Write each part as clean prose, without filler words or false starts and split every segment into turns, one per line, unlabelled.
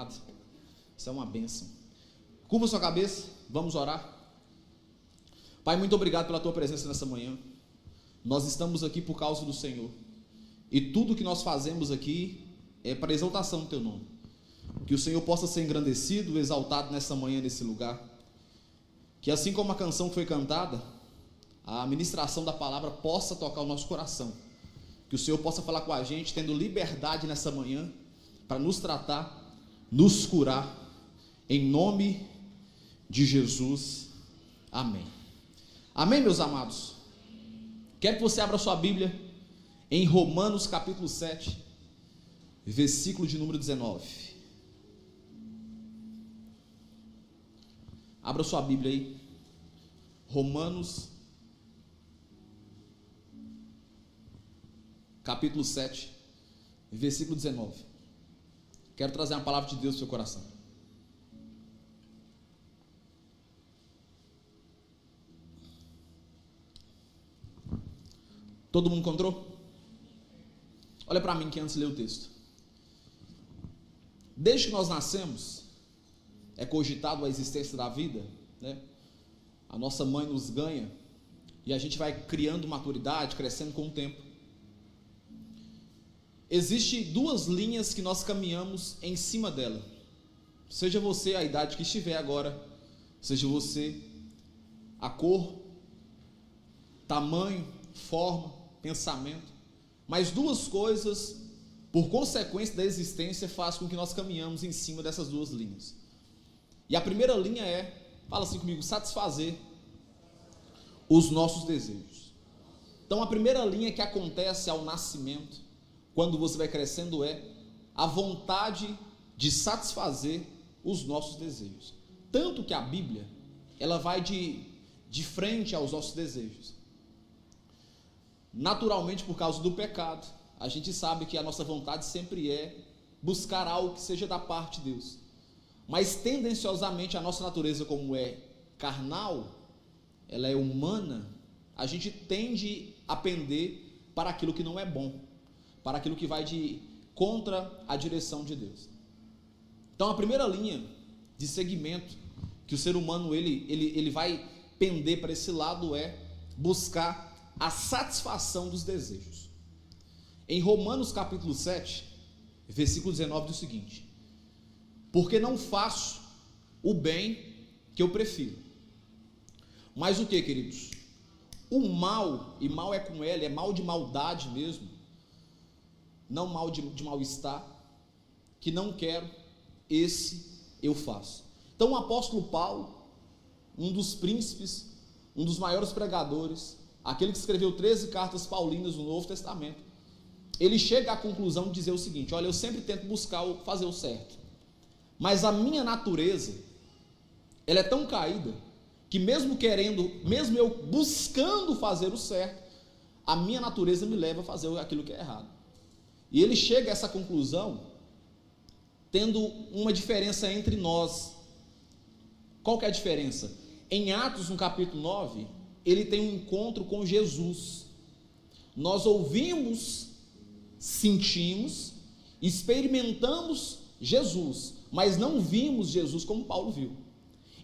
amado? Isso é uma bênção. Curva sua cabeça, vamos orar. Pai, muito obrigado pela tua presença nessa manhã. Nós estamos aqui por causa do Senhor. E tudo que nós fazemos aqui é para a exaltação do teu nome. Que o Senhor possa ser engrandecido, exaltado nessa manhã, nesse lugar. Que assim como a canção que foi cantada, a ministração da palavra possa tocar o nosso coração. Que o Senhor possa falar com a gente, tendo liberdade nessa manhã, para nos tratar, nos curar, em nome de Jesus. Amém. Amém, meus amados? Quero que você abra sua Bíblia em Romanos capítulo 7, versículo de número 19. Abra sua Bíblia aí. Romanos capítulo 7, versículo 19. Quero trazer uma palavra de Deus no seu coração. Todo mundo encontrou? Olha para mim que antes de ler o texto. Desde que nós nascemos, é cogitado a existência da vida, né? A nossa mãe nos ganha e a gente vai criando maturidade, crescendo com o tempo. Existem duas linhas que nós caminhamos em cima dela. Seja você a idade que estiver agora, seja você a cor, tamanho, forma, pensamento, mas duas coisas, por consequência da existência, faz com que nós caminhamos em cima dessas duas linhas. E a primeira linha é, fala assim comigo, satisfazer os nossos desejos. Então a primeira linha que acontece ao nascimento, quando você vai crescendo, é a vontade de satisfazer os nossos desejos. Tanto que a Bíblia, ela vai de frente aos nossos desejos. Naturalmente, por causa do pecado, a gente sabe que a nossa vontade sempre é buscar algo que seja da parte de Deus. Mas tendenciosamente a nossa natureza, como é carnal, ela é humana, a gente tende a pender para aquilo que não é bom, para aquilo que vai contra a direção de Deus. Então a primeira linha de segmento que o ser humano ele vai pender para esse lado é buscar a satisfação dos desejos. Em Romanos capítulo 7, versículo 19 diz o seguinte: porque não faço o bem que eu prefiro, mas o que, queridos? O mal, e mal é com L, é mal de maldade mesmo, não mal de mal-estar, que não quero, esse eu faço. Então o apóstolo Paulo, um dos príncipes, um dos maiores pregadores, aquele que escreveu 13 cartas paulinas no Novo Testamento, ele chega à conclusão de dizer o seguinte: olha, eu sempre tento buscar fazer o certo, mas a minha natureza, ela é tão caída, que mesmo eu buscando fazer o certo, a minha natureza me leva a fazer aquilo que é errado. E ele chega a essa conclusão, tendo uma diferença entre nós. Qual que é a diferença? Em Atos, no capítulo 9, ele tem um encontro com Jesus. Nós ouvimos, sentimos, experimentamos Jesus, mas não vimos Jesus como Paulo viu.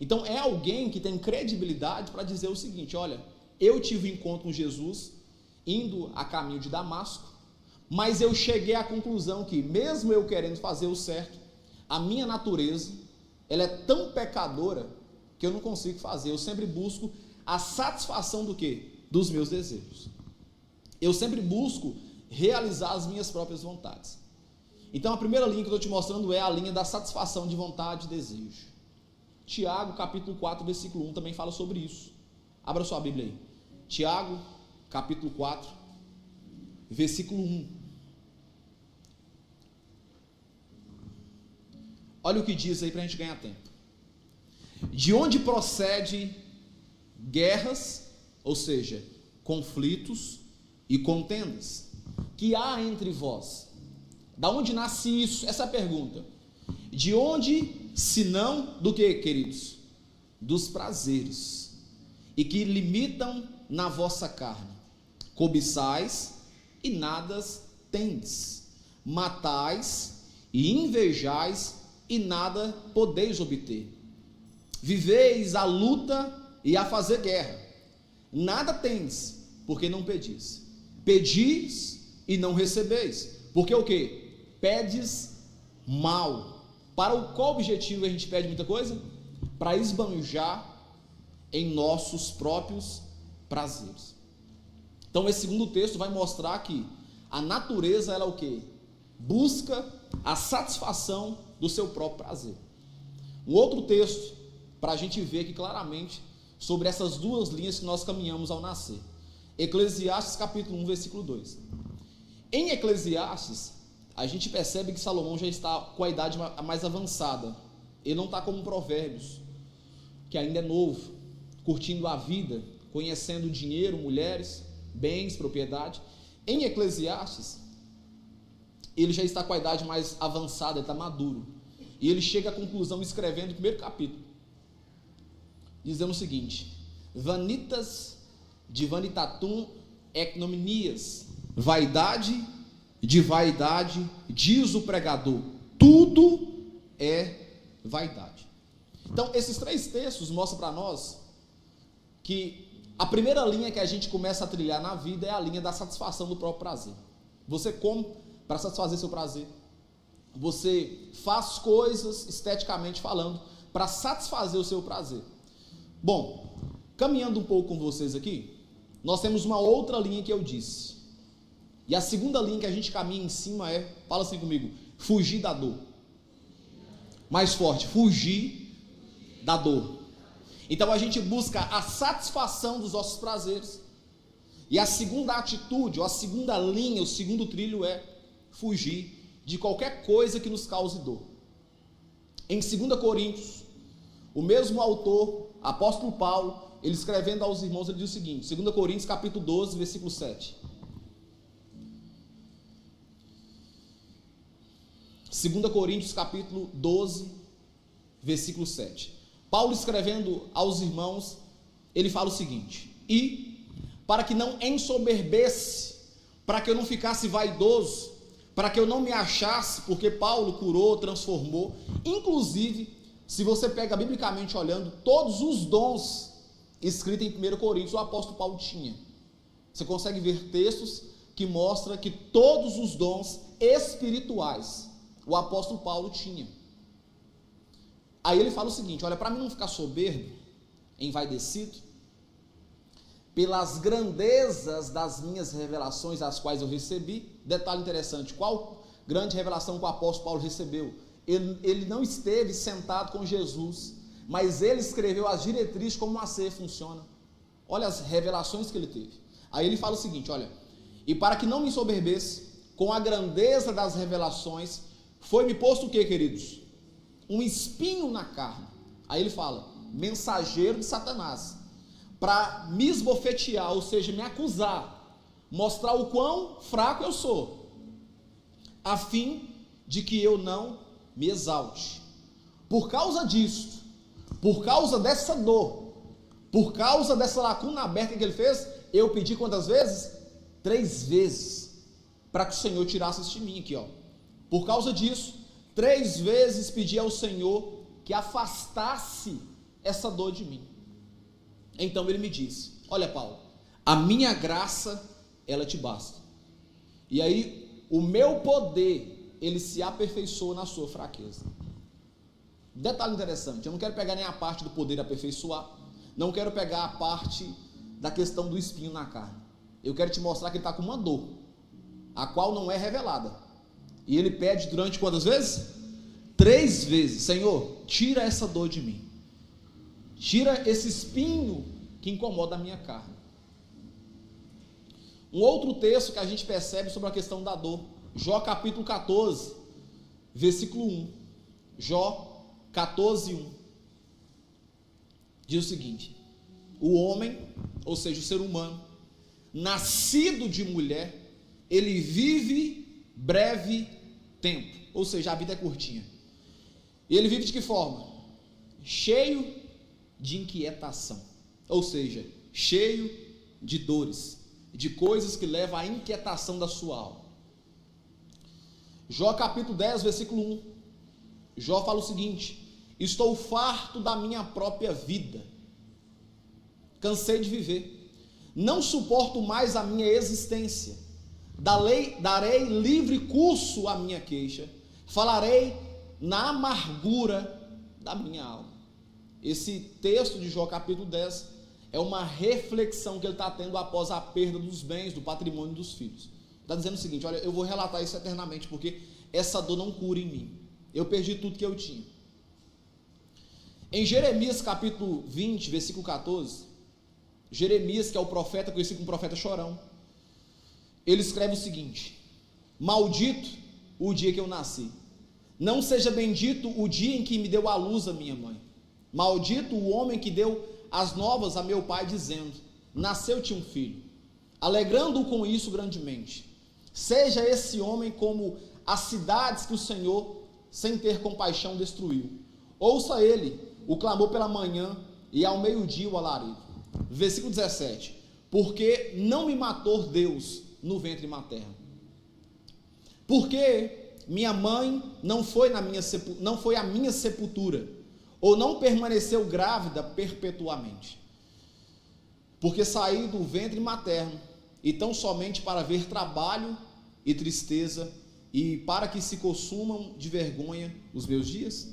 Então é alguém que tem credibilidade para dizer o seguinte: olha, eu tive um encontro com Jesus, indo a caminho de Damasco, mas eu cheguei à conclusão que, mesmo eu querendo fazer o certo, a minha natureza, ela é tão pecadora, que eu não consigo fazer. Eu sempre busco a satisfação do quê? Dos meus desejos. Eu sempre busco realizar as minhas próprias vontades. Então a primeira linha que eu estou te mostrando é a linha da satisfação de vontade e desejo. Tiago capítulo 4, versículo 1 também fala sobre isso. Abra sua Bíblia aí. Tiago capítulo 4, versículo 1. Olha o que diz aí para a gente ganhar tempo. De onde procede guerras, ou seja, conflitos e contendas, que há entre vós? Da onde nasce isso? Essa é a pergunta. De onde, se não do que, queridos? Dos prazeres, e que limitam na vossa carne. Cobiçais e nada tendes, matais e invejais e nada podeis obter. Viveis a luta e a fazer guerra. Nada tens, porque não pedis. Pedis e não recebeis. Porque o quê? Pedes mal. Para o qual objetivo a gente pede muita coisa? Para esbanjar em nossos próprios prazeres. Então esse segundo texto vai mostrar que a natureza, ela é o quê? Busca a satisfação do seu próprio prazer. Um outro texto, para a gente ver aqui claramente, sobre essas duas linhas que nós caminhamos ao nascer. Eclesiastes capítulo 1, versículo 2. Em Eclesiastes, a gente percebe que Salomão já está com a idade mais avançada. Ele não está como Provérbios, que ainda é novo, curtindo a vida, conhecendo dinheiro, mulheres, bens, propriedade. Em Eclesiastes, ele já está com a idade mais avançada, ele está maduro. E ele chega à conclusão escrevendo o primeiro capítulo, dizendo o seguinte: vanitas de vanitatum ecnominias, vaidade de vaidade, diz o pregador, tudo é vaidade. Então esses três textos mostram para nós que a primeira linha que a gente começa a trilhar na vida é a linha da satisfação do próprio prazer. Você come para satisfazer seu prazer, você faz coisas, esteticamente falando, para satisfazer o seu prazer. Bom, caminhando um pouco com vocês aqui, nós temos uma outra linha que eu disse. E a segunda linha que a gente caminha em cima é, fala assim comigo, fugir da dor. Mais forte, fugir da dor. Então a gente busca a satisfação dos nossos prazeres. E a segunda atitude, ou a segunda linha, o segundo trilho é fugir de qualquer coisa que nos cause dor. Em 2 Coríntios, o mesmo autor, apóstolo Paulo, ele escrevendo aos irmãos, ele diz o seguinte, 2 Coríntios capítulo 12, versículo 7. 2 Coríntios capítulo 12, versículo 7. Paulo escrevendo aos irmãos, ele fala o seguinte: e para que não ensoberbesse, para que eu não ficasse vaidoso, para que eu não me achasse, porque Paulo curou, transformou, inclusive, se você pega biblicamente olhando, todos os dons escritos em 1 Coríntios, o apóstolo Paulo tinha. Você consegue ver textos que mostram que todos os dons espirituais o apóstolo Paulo tinha. Aí ele fala o seguinte: olha, para mim não ficar soberbo, envaidecido, pelas grandezas das minhas revelações, as quais eu recebi. Detalhe interessante, qual grande revelação que o apóstolo Paulo recebeu? Ele não esteve sentado com Jesus, mas ele escreveu as diretrizes como uma ceia funciona. Olha as revelações que ele teve. Aí ele fala o seguinte, olha, e para que não me ensoberbesse, com a grandeza das revelações, foi-me posto o que, queridos? Um espinho na carne. Aí ele fala, mensageiro de Satanás, para me esbofetear, ou seja, me acusar, mostrar o quão fraco eu sou, a fim de que eu não me exalte. Por causa disso, por causa dessa dor, por causa dessa lacuna aberta que ele fez, eu pedi quantas vezes? 3 vezes, para que o Senhor tirasse isso de mim aqui, ó. Por causa disso, 3 vezes pedi ao Senhor que afastasse essa dor de mim. Então ele me disse, olha Paulo, a minha graça, ela te basta. E aí, o meu poder, ele se aperfeiçoa na sua fraqueza. Detalhe interessante, eu não quero pegar nem a parte do poder aperfeiçoar, não quero pegar a parte da questão do espinho na carne. Eu quero te mostrar que ele está com uma dor, a qual não é revelada. E ele pede durante quantas vezes? 3 vezes, Senhor, tira essa dor de mim. Tira esse espinho que incomoda a minha carne. Um outro texto que a gente percebe sobre a questão da dor, Jó capítulo 14, versículo 1. Jó 14, 1. Diz o seguinte: o homem, ou seja, o ser humano, nascido de mulher, ele vive breve tempo, ou seja, a vida é curtinha. E ele vive de que forma? Cheio de inquietação, ou seja, cheio de dores, de coisas que levam à inquietação da sua alma. Jó capítulo 10, versículo 1. Jó fala o seguinte: estou farto da minha própria vida, cansei de viver, não suporto mais a minha existência, darei livre curso à minha queixa, falarei na amargura da minha alma. Esse texto de Jó capítulo 10 é uma reflexão que ele está tendo após a perda dos bens, do patrimônio dos filhos. Está dizendo o seguinte: olha, eu vou relatar isso eternamente, porque essa dor não cura em mim, eu perdi tudo que eu tinha. Em Jeremias capítulo 20, versículo 14, Jeremias, que é o profeta, conhecido como profeta chorão, ele escreve o seguinte: maldito o dia que eu nasci, não seja bendito o dia em que me deu à luz a minha mãe, maldito o homem que deu as novas a meu pai, dizendo: nasceu-te um filho, alegrando-o com isso grandemente. Seja esse homem como as cidades que o Senhor, sem ter compaixão, destruiu. Ouça ele o clamor pela manhã, e ao meio-dia o alarido. Versículo 17: porque não me matou Deus no ventre materno, porque minha mãe não foi a minha sepultura, ou não permaneceu grávida perpetuamente, porque saí do ventre materno, e tão somente para ver trabalho e tristeza, e para que se consumam de vergonha os meus dias.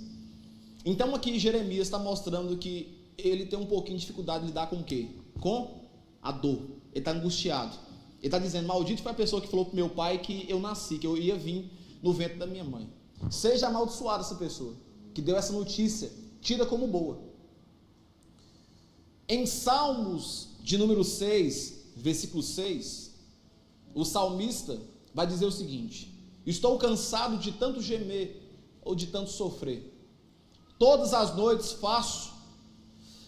Então aqui Jeremias está mostrando que ele tem um pouquinho de dificuldade de lidar com o quê? Com a dor. Ele está angustiado. Ele está dizendo: maldito foi a pessoa que falou para o meu pai que eu nasci, que eu ia vir no ventre da minha mãe. Seja amaldiçoada essa pessoa que deu essa notícia, tida como boa. Em Salmos de número 6, versículo 6, o salmista vai dizer o seguinte: estou cansado de tanto gemer ou de tanto sofrer. Todas as noites faço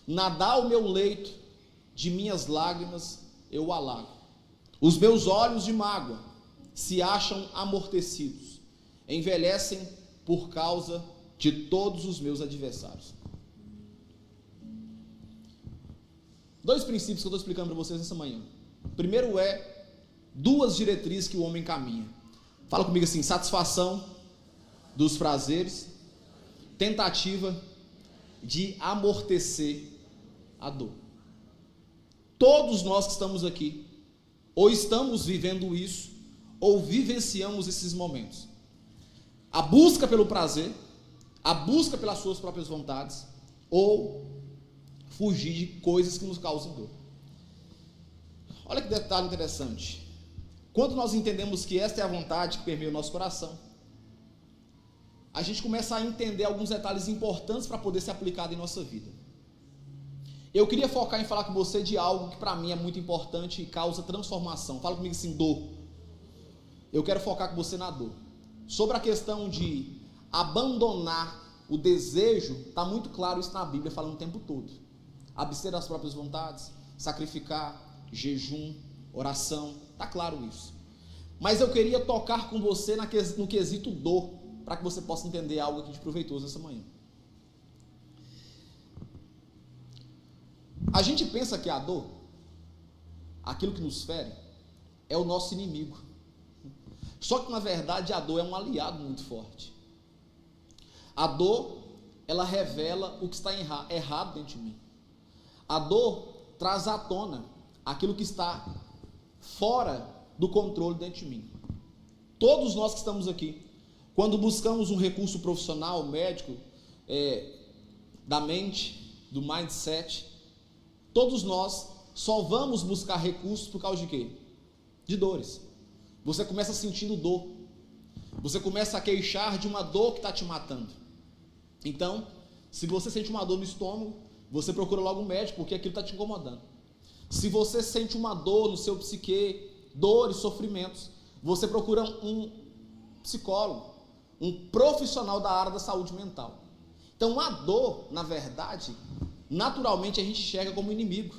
nadar o meu leito, de minhas lágrimas eu o alago. Os meus olhos de mágoa se acham amortecidos, envelhecem por causa de todos os meus adversários. Dois princípios que eu estou explicando para vocês nessa manhã. Primeiro é duas diretrizes que o homem caminha. Fala comigo assim: satisfação dos prazeres, tentativa de amortecer a dor. Todos nós que estamos aqui, ou estamos vivendo isso, ou vivenciamos esses momentos. A busca pelo prazer, a busca pelas suas próprias vontades, ou fugir de coisas que nos causam dor. Olha que detalhe interessante. Quando nós entendemos que esta é a vontade que permeia o nosso coração, a gente começa a entender alguns detalhes importantes para poder ser aplicado em nossa vida. Eu queria focar em falar com você de algo que para mim é muito importante e causa transformação. Fala comigo assim: dor. Eu quero focar com você na dor. Sobre a questão de abandonar o desejo, está muito claro isso na Bíblia, falando o tempo todo. Abster das próprias vontades, sacrificar, jejum, oração, está claro isso. Mas eu queria tocar com você no quesito dor, para que você possa entender algo aqui de proveitoso essa manhã. A gente pensa que a dor, aquilo que nos fere, é o nosso inimigo. Só que na verdade a dor é um aliado muito forte. A dor, ela revela o que está errado dentro de mim. A dor traz à tona aquilo que está fora do controle dentro de mim. Todos nós que estamos aqui, quando buscamos um recurso profissional, médico, da mente, do mindset, todos nós só vamos buscar recursos por causa de quê? De dores. Você começa sentindo dor. Você começa a queixar de uma dor que está te matando. Então, se você sente uma dor no estômago, você procura logo um médico, porque aquilo está te incomodando. Se você sente uma dor no seu psique, dores, sofrimentos, você procura um psicólogo, um profissional da área da saúde mental. Então, a dor, na verdade, naturalmente a gente enxerga como inimigo,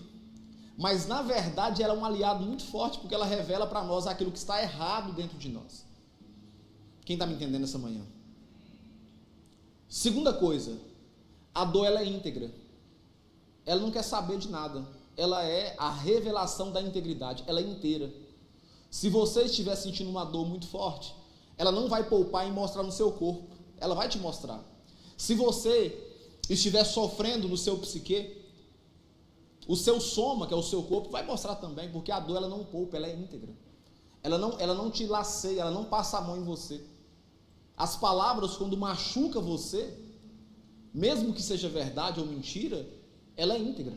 mas na verdade ela é um aliado muito forte, porque ela revela para nós aquilo que está errado dentro de nós. Quem está me entendendo essa manhã? Segunda coisa, a dor ela é íntegra, ela não quer saber de nada, ela é a revelação da integridade, ela é inteira. Se você estiver sentindo uma dor muito forte, ela não vai poupar em mostrar no seu corpo, ela vai te mostrar. Se você estiver sofrendo no seu psique, o seu soma, que é o seu corpo, vai mostrar também, porque a dor ela não poupa, ela é íntegra. Ela não te laceia, ela não passa a mão em você. As palavras, quando machuca você, mesmo que seja verdade ou mentira, ela é íntegra.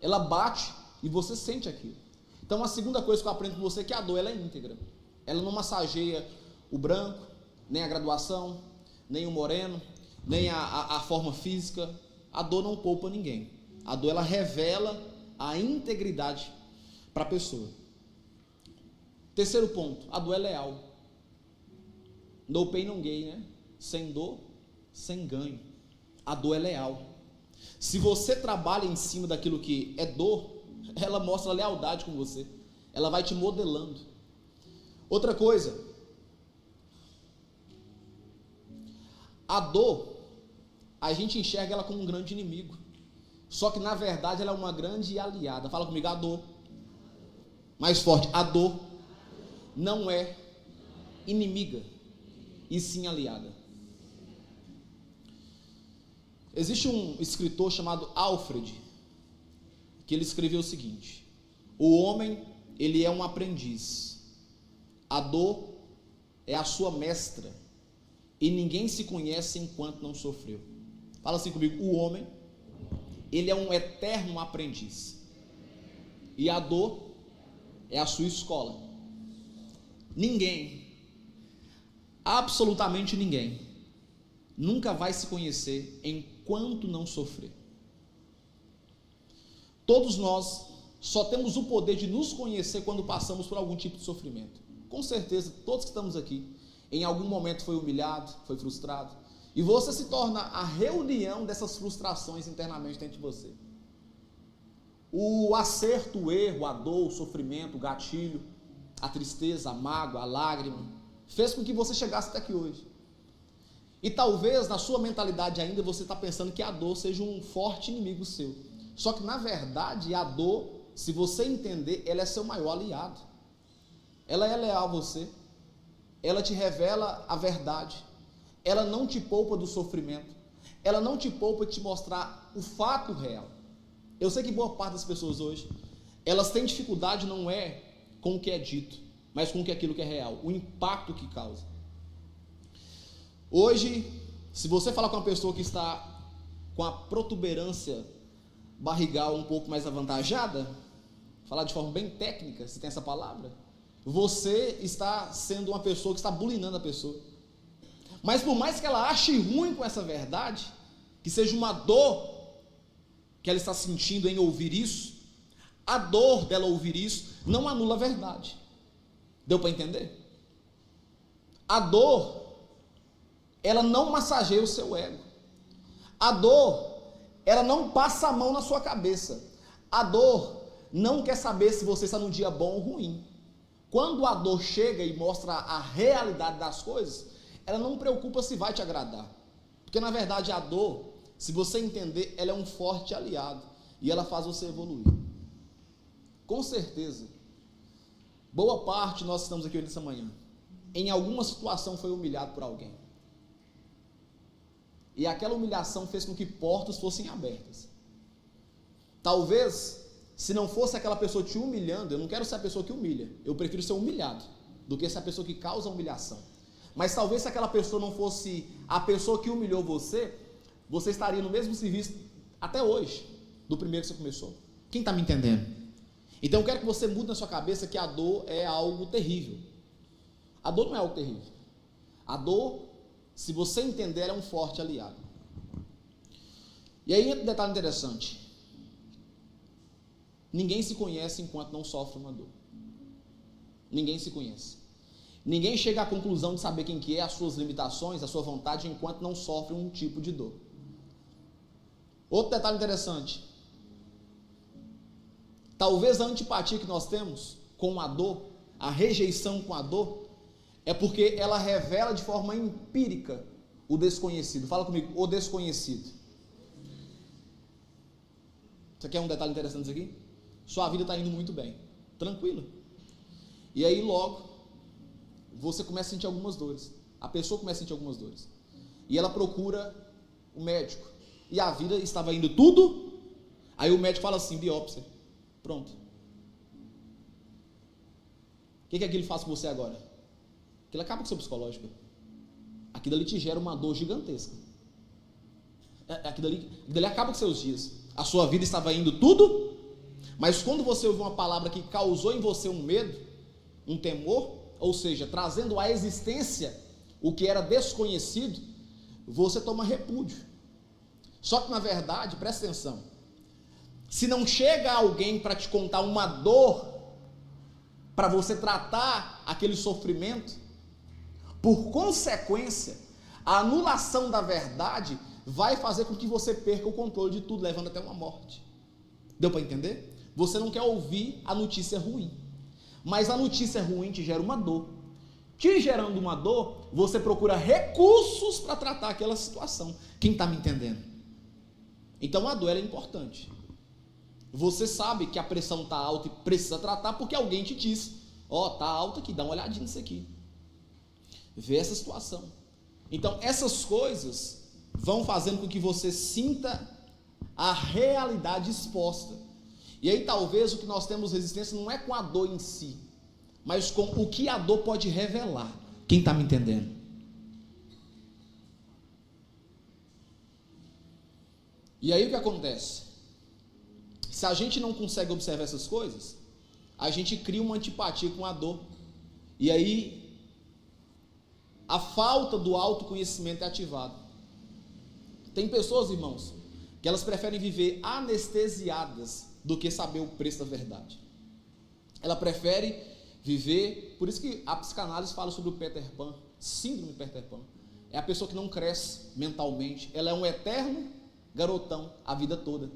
Ela bate e você sente aquilo. Então a segunda coisa que eu aprendo com você é que a dor ela é íntegra. Ela não massageia o branco, nem a graduação, nem o moreno, nem a forma física. A dor não poupa ninguém. A dor ela revela a integridade para a pessoa. Terceiro ponto, a dor é leal. No pain, no gain, né? Sem dor, sem ganho. A dor é leal. Se você trabalha em cima daquilo que é dor, ela mostra lealdade com você. Ela vai te modelando. Outra coisa, a dor, a gente enxerga ela como um grande inimigo. Só que na verdade ela é uma grande aliada. Fala comigo, a dor. Mais forte, a dor não é inimiga, e sim aliada. Existe um escritor chamado Alfred, que ele escreveu o seguinte: o homem, ele é um aprendiz, a dor é a sua mestra, e ninguém se conhece enquanto não sofreu. Fala assim comigo, o homem, ele é um eterno aprendiz, e a dor é a sua escola. Ninguém, absolutamente ninguém, nunca vai se conhecer enquanto não sofrer. Todos nós só temos o poder de nos conhecer quando passamos por algum tipo de sofrimento. Com certeza, todos que estamos aqui, em algum momento foi humilhado, foi frustrado, e você se torna a reunião dessas frustrações internamente dentro de você. O acerto, o erro, a dor, o sofrimento, o gatilho, a tristeza, a mágoa, a lágrima, fez com que você chegasse até aqui hoje. E talvez na sua mentalidade ainda você está pensando que a dor seja um forte inimigo seu. Só que na verdade a dor, se você entender, ela é seu maior aliado. Ela é leal a você, ela te revela a verdade, ela não te poupa do sofrimento, ela não te poupa de te mostrar o fato real. Eu sei que boa parte das pessoas hoje, elas têm dificuldade não é com o que é dito, mas com aquilo que é real, o impacto que causa. Hoje, se você falar com uma pessoa que está com a protuberância barrigal um pouco mais avantajada, falar de forma bem técnica, se tem essa palavra, você está sendo uma pessoa que está bulinando a pessoa. Mas por mais que ela ache ruim com essa verdade, que seja uma dor que ela está sentindo em ouvir isso, a dor dela ouvir isso não anula a verdade. Deu para entender? A dor, ela não massageia o seu ego. A dor, ela não passa a mão na sua cabeça. A dor não quer saber se você está num dia bom ou ruim. Quando a dor chega e mostra a realidade das coisas, ela não preocupa se vai te agradar. Porque na verdade a dor, se você entender, ela é um forte aliado e ela faz você evoluir. Com certeza, boa parte nós estamos aqui nessa manhã, em alguma situação foi humilhado por alguém. E aquela humilhação fez com que portas fossem abertas. Talvez, se não fosse aquela pessoa te humilhando, eu não quero ser a pessoa que humilha, eu prefiro ser humilhado, do que ser a pessoa que causa humilhação. Mas talvez se aquela pessoa não fosse a pessoa que humilhou você, você estaria no mesmo serviço até hoje, do primeiro que você começou. Quem está me entendendo? Então eu quero que você mude na sua cabeça que a dor é algo terrível. A dor não é algo terrível. A dor, se você entender, é um forte aliado. E aí entra um detalhe interessante. Ninguém se conhece enquanto não sofre uma dor. Ninguém se conhece. Ninguém chega à conclusão de saber quem que é, as suas limitações, a sua vontade, enquanto não sofre um tipo de dor. Outro detalhe interessante. Talvez a antipatia que nós temos com a dor, a rejeição com a dor, é porque ela revela de forma empírica o desconhecido. Fala comigo, o desconhecido. Você quer um detalhe interessante aqui? Sua vida está indo muito bem, tranquilo. E aí logo, você começa a sentir algumas dores. A pessoa começa a sentir algumas dores. E ela procura o médico, e a vida estava indo tudo, aí o médico fala assim, biópsia, pronto. O que aquilo faz com você agora? Aquilo acaba com o seu psicológico. Aquilo ali te gera uma dor gigantesca. Aquilo ali acaba com seus dias. A sua vida estava indo tudo, mas quando você ouve uma palavra que causou em você um medo, um temor, ou seja, trazendo à existência o que era desconhecido, você toma repúdio. Só que na verdade, presta atenção, se não chega alguém para te contar uma dor, para você tratar aquele sofrimento, por consequência, a anulação da verdade vai fazer com que você perca o controle de tudo, levando até uma morte. Deu para entender? Você não quer ouvir a notícia ruim, mas a notícia ruim te gera uma dor. Te gerando uma dor, você procura recursos para tratar aquela situação. Quem está me entendendo? Então a dor é importante. Você sabe que a pressão está alta e precisa tratar porque alguém te disse, está alta aqui, dá uma olhadinha nisso aqui. Vê essa situação. Então essas coisas vão fazendo com que você sinta a realidade exposta. E aí talvez o que nós temos resistência não é com a dor em si, mas com o que a dor pode revelar. Quem está me entendendo? E aí o que acontece? Se a gente não consegue observar essas coisas, a gente cria uma antipatia com a dor. E aí a falta do autoconhecimento é ativada. Tem pessoas, irmãos, que elas preferem viver anestesiadas do que saber o preço da verdade. Ela prefere viver, por isso que a psicanálise fala sobre o Peter Pan, síndrome Peter Pan. É a pessoa que não cresce mentalmente, ela é um eterno garotão a vida toda.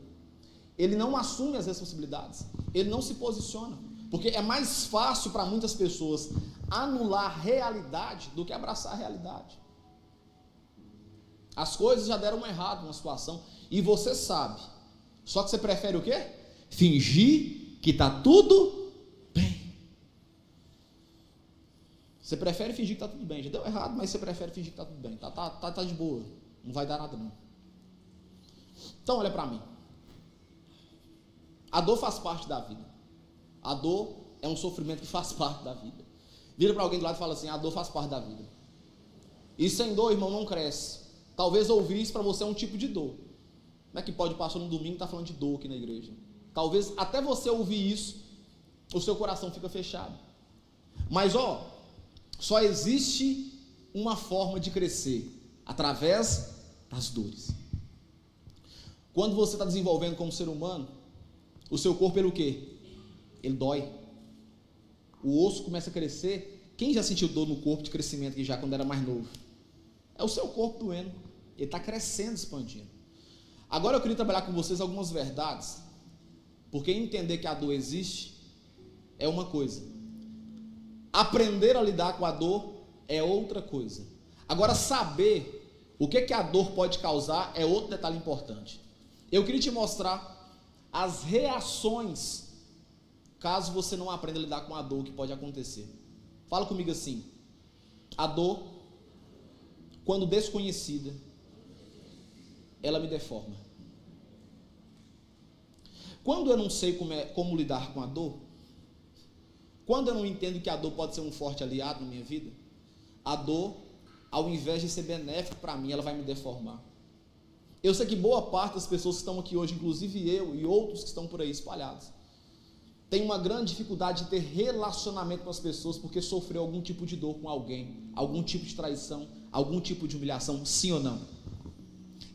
Ele não assume as responsabilidades, ele não se posiciona, porque é mais fácil para muitas pessoas anular a realidade do que abraçar a realidade. As coisas já deram errado numa situação e você sabe, só que você prefere o quê? Fingir que está tudo bem. Você prefere fingir que está tudo bem. Já deu errado, mas você prefere fingir que está tudo bem. Tá de boa, não vai dar nada não. Então olha para mim. A dor faz parte da vida. A dor é um sofrimento que faz parte da vida. Vira para alguém do lado e fala assim, a dor faz parte da vida. E sem dor, irmão, não cresce. Talvez ouvir isso para você é um tipo de dor. Como é que pode passar no domingo e estar falando de dor aqui na igreja? Talvez até você ouvir isso, o seu coração fica fechado. Mas só existe uma forma de crescer, através das dores. Quando você está desenvolvendo como ser humano, o seu corpo, ele o quê? Ele dói. O osso começa a crescer. Quem já sentiu dor no corpo de crescimento que já quando era mais novo? É o seu corpo doendo. Ele está crescendo, expandindo. Agora eu queria trabalhar com vocês algumas verdades, porque entender que a dor existe é uma coisa, aprender a lidar com a dor é outra coisa. Agora saber o que a dor pode causar é outro detalhe importante. Eu queria te mostrar as reações caso você não aprenda a lidar com a dor que pode acontecer. Fala comigo assim: a dor, quando desconhecida, ela me deforma. Quando eu não sei como lidar com a dor, quando eu não entendo que a dor pode ser um forte aliado na minha vida, a dor, ao invés de ser benéfica para mim, ela vai me deformar. Eu sei que boa parte das pessoas que estão aqui hoje, inclusive eu e outros que estão por aí espalhados, tem uma grande dificuldade de ter relacionamento com as pessoas porque sofreu algum tipo de dor com alguém, algum tipo de traição, algum tipo de humilhação, sim ou não?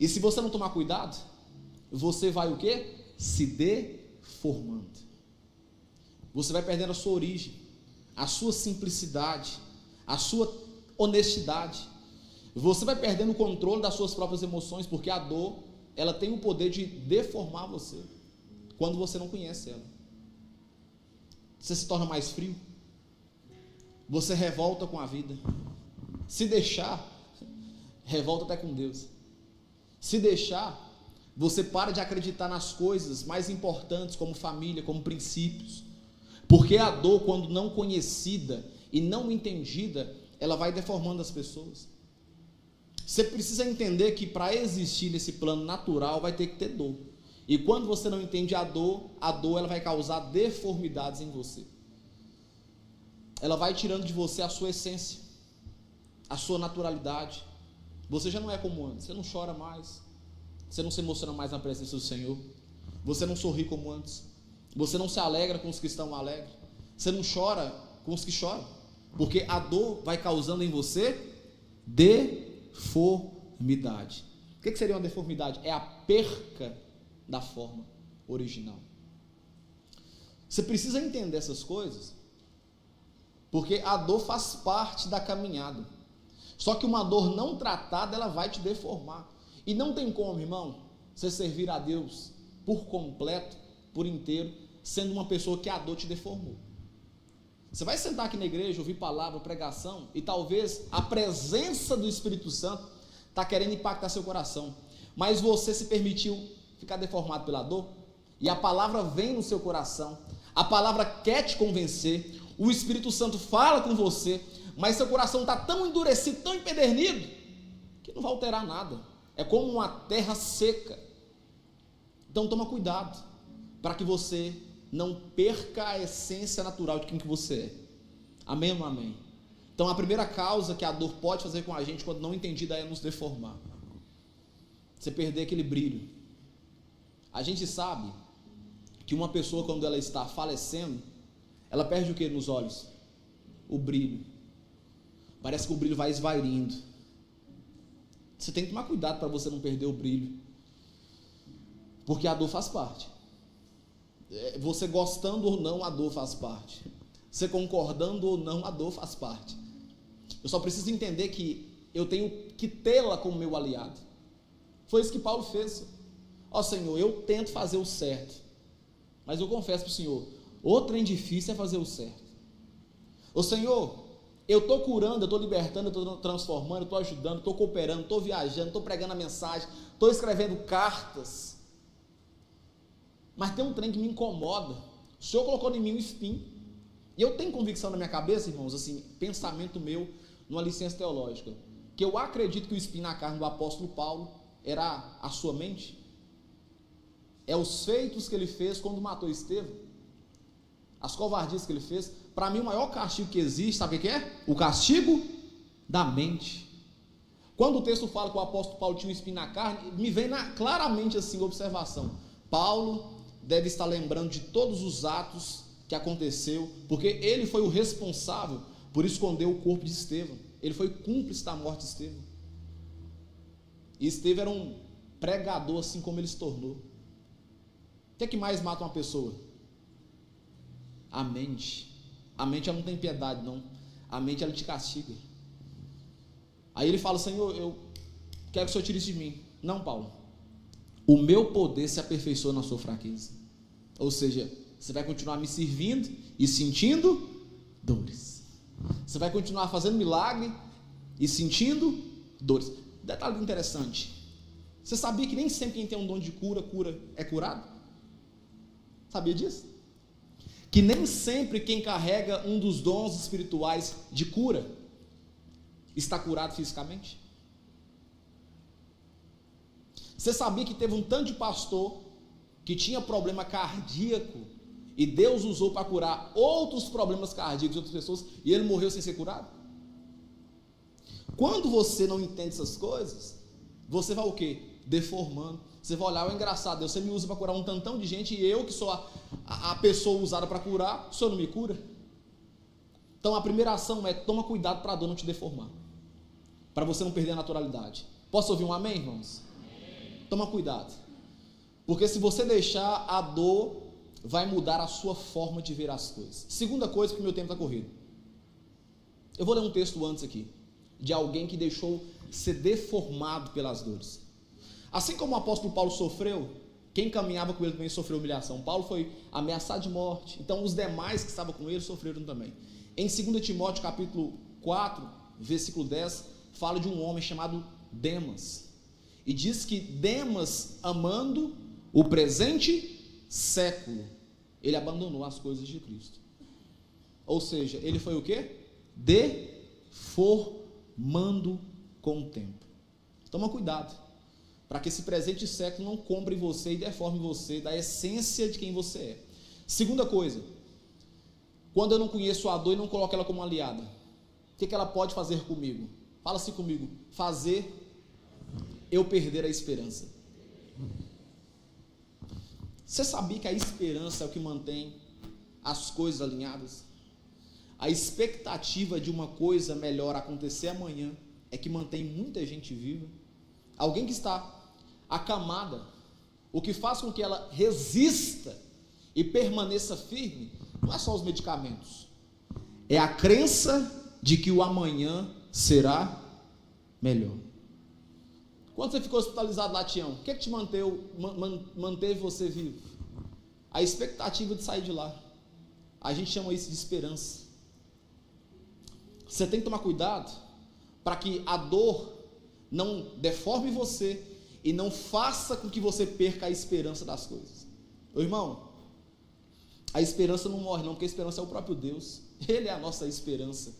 E se você não tomar cuidado, você vai o quê? Se deformando. Você vai perdendo a sua origem, a sua simplicidade, a sua honestidade. Você vai perdendo o controle das suas próprias emoções, porque a dor, ela tem o poder de deformar você, quando você não conhece ela. Você se torna mais frio, você revolta com a vida, se deixar, revolta até com Deus. Se deixar, você para de acreditar nas coisas mais importantes, como família, como princípios, porque a dor, quando não conhecida e não entendida, ela vai deformando as pessoas. Você precisa entender que para existir nesse plano natural vai ter que ter dor. E quando você não entende a dor ela vai causar deformidades em você. Ela vai tirando de você a sua essência, a sua naturalidade. Você já não é como antes, você não chora mais, você não se emociona mais na presença do Senhor, você não sorri como antes, você não se alegra com os que estão alegres, você não chora com os que choram, porque a dor vai causando em você deformidade. O que seria uma deformidade? É a perca da forma original. Você precisa entender essas coisas, porque a dor faz parte da caminhada. Só que uma dor não tratada, ela vai te deformar. E não tem como, irmão, você servir a Deus por completo, por inteiro, sendo uma pessoa que a dor te deformou. Você vai sentar aqui na igreja, ouvir palavra, pregação, e talvez a presença do Espírito Santo está querendo impactar seu coração, mas você se permitiu ficar deformado pela dor, e a palavra vem no seu coração, a palavra quer te convencer, o Espírito Santo fala com você, mas seu coração está tão endurecido, tão empedernido, que não vai alterar nada. É como uma terra seca. Então toma cuidado, para que você não perca a essência natural de quem que você é. Amém ou não amém? Então a primeira causa que a dor pode fazer com a gente, quando não entendida, é nos deformar. Você perder aquele brilho. A gente sabe que uma pessoa, quando ela está falecendo, ela perde o que nos olhos? O brilho. Parece que o brilho vai esvairindo. Você tem que tomar cuidado para você não perder o brilho, porque a dor faz parte. Você gostando ou não, a dor faz parte. Você concordando ou não, a dor faz parte. Eu só preciso entender que eu tenho que tê-la como meu aliado. Foi isso que Paulo fez. Ó Senhor, eu tento fazer o certo, mas eu confesso para o Senhor, o trem difícil é fazer o certo. Ô Senhor, eu estou curando, eu estou libertando, eu estou transformando, eu estou ajudando, estou cooperando, estou viajando, estou pregando a mensagem, estou escrevendo cartas, mas tem um trem que me incomoda. O Senhor colocou em mim um espinho, e eu tenho convicção na minha cabeça, irmãos, assim, pensamento meu, numa licença teológica, que eu acredito que o espinho na carne do apóstolo Paulo era a sua mente, é os feitos que ele fez quando matou Estevão, as covardias que ele fez. Para mim o maior castigo que existe, sabe o que é? O castigo da mente. Quando o texto fala que o apóstolo Paulo tinha um espinho na carne, me vem claramente assim a observação, Paulo deve estar lembrando de todos os atos que aconteceu, porque ele foi o responsável por esconder o corpo de Estevão, ele foi cúmplice da morte de Estevão, e Estevão era um pregador assim como ele se tornou. O que é que mais mata uma pessoa? A mente. A mente ela não tem piedade não, a mente ela te castiga. Aí ele fala, Senhor, eu quero que o Senhor tire isso de mim. Não, Paulo, o meu poder se aperfeiçoa na sua fraqueza. Ou seja, você vai continuar me servindo e sentindo dores, você vai continuar fazendo milagre e sentindo dores. Detalhe interessante, você sabia que nem sempre quem tem um dom de cura é curado? Sabia disso? Que nem sempre quem carrega um dos dons espirituais de cura está curado fisicamente? Você sabia que teve um tanto de pastor que tinha problema cardíaco e Deus usou para curar outros problemas cardíacos de outras pessoas e ele morreu sem ser curado? Quando você não entende essas coisas, você vai o quê? Deformando. Você vai olhar, é engraçado, Deus, você me usa para curar um tantão de gente e eu que sou a pessoa usada para curar, o Senhor não me cura? Então a primeira ação é, toma cuidado para a dor não te deformar, para você não perder a naturalidade. Posso ouvir um amém, irmãos? Amém. Toma cuidado, porque se você deixar, a dor vai mudar a sua forma de ver as coisas. Segunda coisa, porque meu tempo está corrido, eu vou ler um texto antes aqui, de alguém que deixou ser deformado pelas dores. Assim como o apóstolo Paulo sofreu, quem caminhava com ele também sofreu humilhação. Paulo foi ameaçado de morte, então os demais que estavam com ele sofreram também. Em 2 Timóteo capítulo 4, versículo 10, fala de um homem chamado Demas, e diz que Demas, amando o presente século, ele abandonou as coisas de Cristo. Ou seja, ele foi o quê? Deformando com o tempo. Toma cuidado, para que esse presente século não compre você e deforme você da essência de quem você é. Segunda coisa, quando eu não conheço a dor e não coloco ela como aliada, o que ela pode fazer comigo? Fala assim comigo: fazer eu perder a esperança. Você sabia que a esperança é o que mantém as coisas alinhadas? A expectativa de uma coisa melhor acontecer amanhã é que mantém muita gente viva. Alguém que está acamada, o que faz com que ela resista e permaneça firme, não é só os medicamentos, é a crença de que o amanhã será melhor. Quando você ficou hospitalizado lá, Tião, o que te manteve você vivo? A expectativa de sair de lá. A gente chama isso de esperança. Você tem que tomar cuidado para que a dor não deforme você e não faça com que você perca a esperança das coisas. Ô irmão, a esperança não morre não, porque a esperança é o próprio Deus. Ele é a nossa esperança.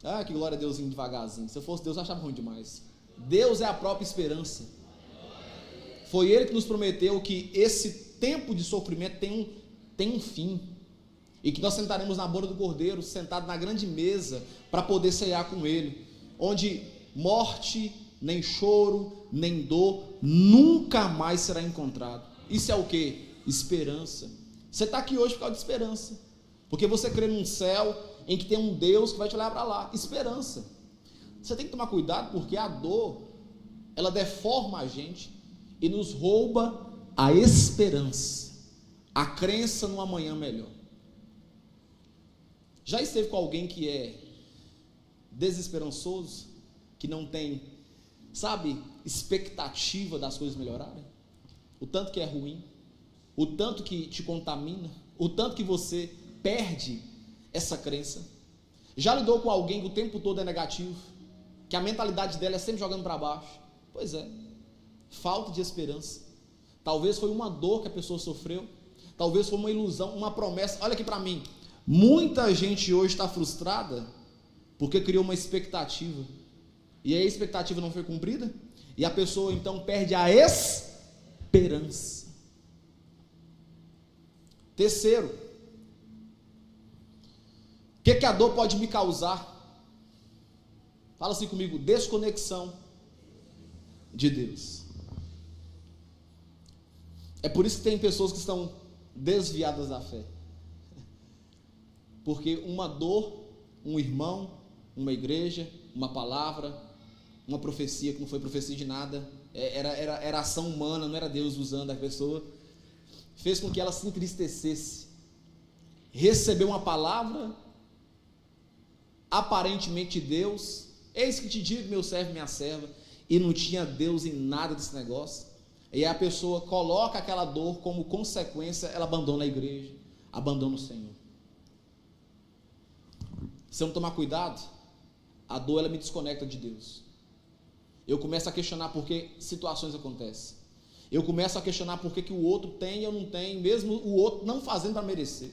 Ah, que glória a Deusinho devagarzinho. Se eu fosse Deus, eu achava ruim demais. Deus é a própria esperança. Foi Ele que nos prometeu que esse tempo de sofrimento tem um fim. E que nós sentaremos na borda do Cordeiro, sentado na grande mesa, para poder ceiar com Ele. Onde morte, nem choro, nem dor, nunca mais será encontrado. Isso é o que? Esperança. Você está aqui hoje por causa de esperança. Porque você crê num céu em que tem um Deus que vai te levar para lá. Esperança. Você tem que tomar cuidado, porque a dor, ela deforma a gente e nos rouba a esperança, a crença num amanhã melhor. Já esteve com alguém que é desesperançoso, que não tem, expectativa das coisas melhorarem? O tanto que é ruim, o tanto que te contamina, o tanto que você perde essa crença. Já lidou com alguém que o tempo todo é negativo, que a mentalidade dela é sempre jogando para baixo? Pois é, falta de esperança. Talvez foi uma dor que a pessoa sofreu, talvez foi uma ilusão, uma promessa. Olha aqui para mim, muita gente hoje está frustrada porque criou uma expectativa e a expectativa não foi cumprida e a pessoa então perde a esperança. Terceiro, o que a dor pode me causar? Fala assim comigo: desconexão de Deus. É por isso que tem pessoas que estão desviadas da fé. Porque uma dor, um irmão, uma igreja, uma palavra, uma profecia que não foi profecia de nada, era ação humana, não era Deus usando a pessoa, fez com que ela se entristecesse. Recebeu uma palavra, aparentemente Deus, eis que te digo, meu servo e minha serva, e não tinha Deus em nada desse negócio. E a pessoa coloca aquela dor como consequência, ela abandona a igreja, abandona o Senhor. Se eu não tomar cuidado, a dor ela me desconecta de Deus. Eu começo a questionar por que situações acontecem. Eu começo a questionar por que o outro tem e eu não tenho, mesmo o outro não fazendo para merecer.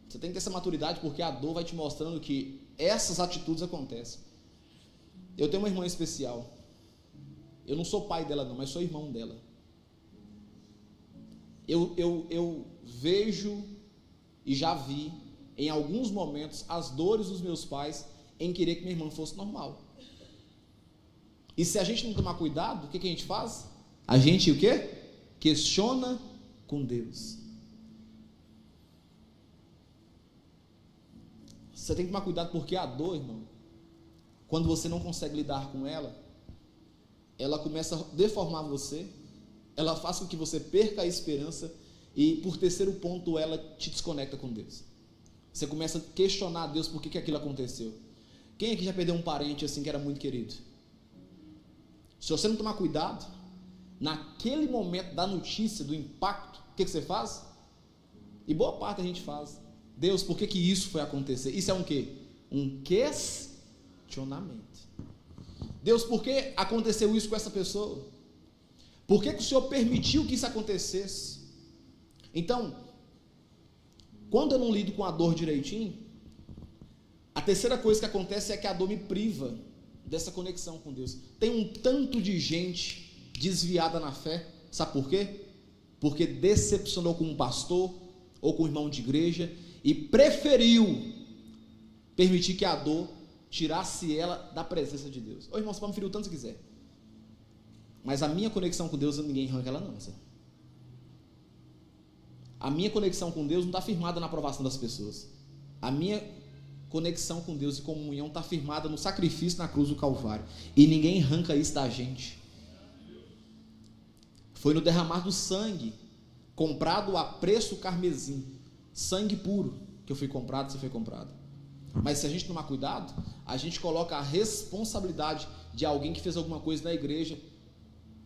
Você tem que ter essa maturidade, porque a dor vai te mostrando que essas atitudes acontecem. Eu tenho uma irmã especial. Eu não sou pai dela não, mas sou irmão dela. Eu vejo e já vi em alguns momentos as dores dos meus pais em querer que minha irmã fosse normal. E se a gente não tomar cuidado, o que a gente faz? A gente o quê? Questiona com Deus. Você tem que tomar cuidado, porque a dor, irmão, quando você não consegue lidar com ela, ela começa a deformar você, ela faz com que você perca a esperança e, por terceiro ponto, ela te desconecta com Deus. Você começa a questionar a Deus por que aquilo aconteceu. Quem aqui já perdeu um parente assim que era muito querido? Se você não tomar cuidado, naquele momento da notícia, do impacto, o que você faz? E boa parte a gente faz. Deus, por que isso foi acontecer? Isso é um quê? Um questionamento. Deus, por que aconteceu isso com essa pessoa? Por que o Senhor permitiu que isso acontecesse? Então, quando eu não lido com a dor direitinho, A terceira coisa que acontece é que a dor me priva dessa conexão com Deus. Tem um tanto de gente desviada na fé, sabe por quê? Porque decepcionou com um pastor ou com um irmão de igreja e preferiu permitir que a dor tirasse ela da presença de Deus. Ô irmão, você pode me ferir o tanto que quiser, mas a minha conexão com Deus, ninguém arranca ela não, sabe? A minha conexão com Deus não está firmada na aprovação das pessoas. A minha conexão com Deus e comunhão está firmada no sacrifício na cruz do Calvário. E ninguém arranca isso da gente. Foi no derramar do sangue, comprado a preço carmesim, sangue puro, que eu fui comprado, você foi comprado. Mas se a gente tomar cuidado, a gente coloca a responsabilidade de alguém que fez alguma coisa na igreja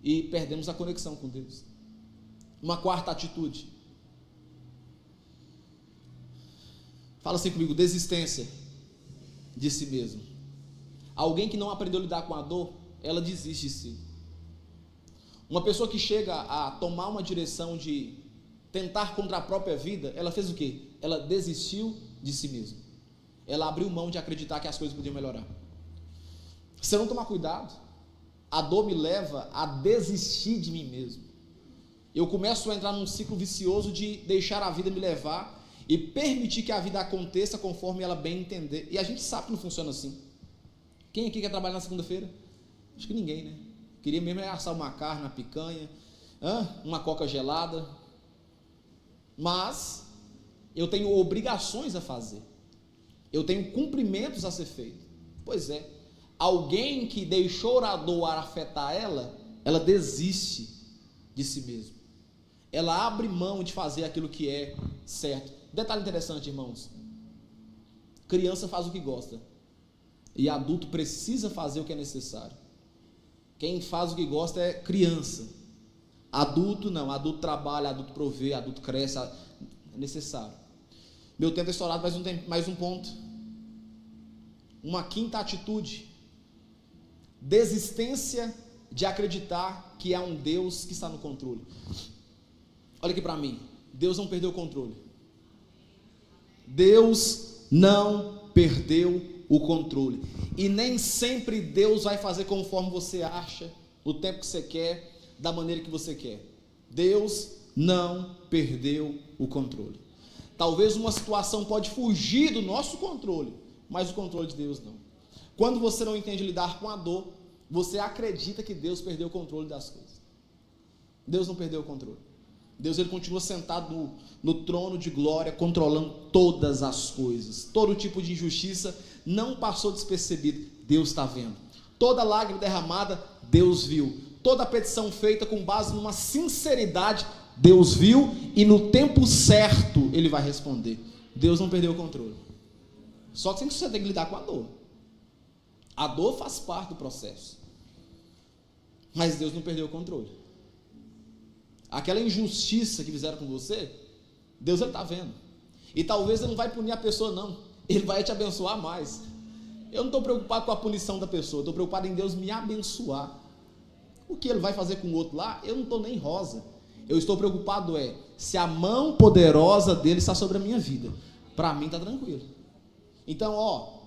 e perdemos a conexão com Deus. Uma quarta atitude. Fala assim comigo: desistência de si mesmo. Alguém que não aprendeu a lidar com a dor, ela desiste de si. Uma pessoa que chega a tomar uma direção de tentar contra a própria vida, ela fez o quê? Ela desistiu de si mesma. Ela abriu mão de acreditar que as coisas podiam melhorar. Se eu não tomar cuidado, a dor me leva a desistir de mim mesmo. Eu começo a entrar num ciclo vicioso de deixar a vida me levar e permitir que a vida aconteça conforme ela bem entender. E a gente sabe que não funciona assim. Quem aqui quer trabalhar na segunda-feira? Acho que ninguém, né? Queria mesmo assar uma carne, uma picanha, uma coca gelada. Mas eu tenho obrigações a fazer. Eu tenho cumprimentos a ser feito. Pois é. Alguém que deixou a dor afetar ela desiste de si mesmo. Ela abre mão de fazer aquilo que é certo. Detalhe interessante, irmãos. Criança faz o que gosta. E adulto precisa fazer o que é necessário. Quem faz o que gosta é criança. Adulto não. Adulto trabalha, adulto provê, adulto cresce. É necessário. Meu tempo é estourado, mais um ponto. Uma quinta atitude. Desistência de acreditar que há um Deus que está no controle. Olha aqui para mim. Deus não perdeu o controle. Deus não perdeu o controle. E nem sempre Deus vai fazer conforme você acha, no tempo que você quer, da maneira que você quer. Deus não perdeu o controle. Talvez uma situação pode fugir do nosso controle, mas o controle de Deus não. Quando você não entende lidar com a dor, você acredita que Deus perdeu o controle das coisas. Deus não perdeu o controle. Deus, ele continua sentado no trono de glória, controlando todas as coisas. Todo tipo de injustiça não passou despercebido. Deus está vendo. Toda lágrima derramada, Deus viu. Toda petição feita com base numa sinceridade, Deus viu, e no tempo certo Ele vai responder. Deus não perdeu o controle. Só que você tem que lidar com a dor. A dor faz parte do processo. Mas Deus não perdeu o controle. Aquela injustiça que fizeram com você, Deus está vendo. E talvez Ele não vai punir a pessoa não. Ele vai te abençoar mais. Eu não estou preocupado com a punição da pessoa. Estou preocupado em Deus me abençoar. O que Ele vai fazer com o outro lá, eu não estou nem rosa. Eu estou preocupado se a mão poderosa dele está sobre a minha vida. Para mim está tranquilo. Então,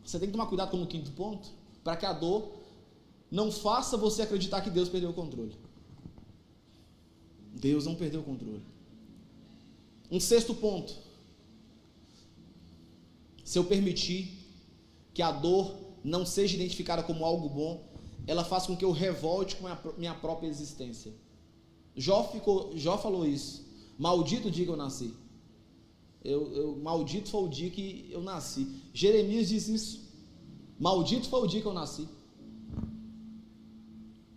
você tem que tomar cuidado com o quinto ponto, para que a dor não faça você acreditar que Deus perdeu o controle. Deus não perdeu o controle. Um sexto ponto. Se eu permitir que a dor não seja identificada como algo bom, ela faz com que eu revolte com a minha própria existência. Jó falou isso. Maldito o dia que eu nasci. Maldito foi o dia que eu nasci. Jeremias diz isso. Maldito foi o dia que eu nasci.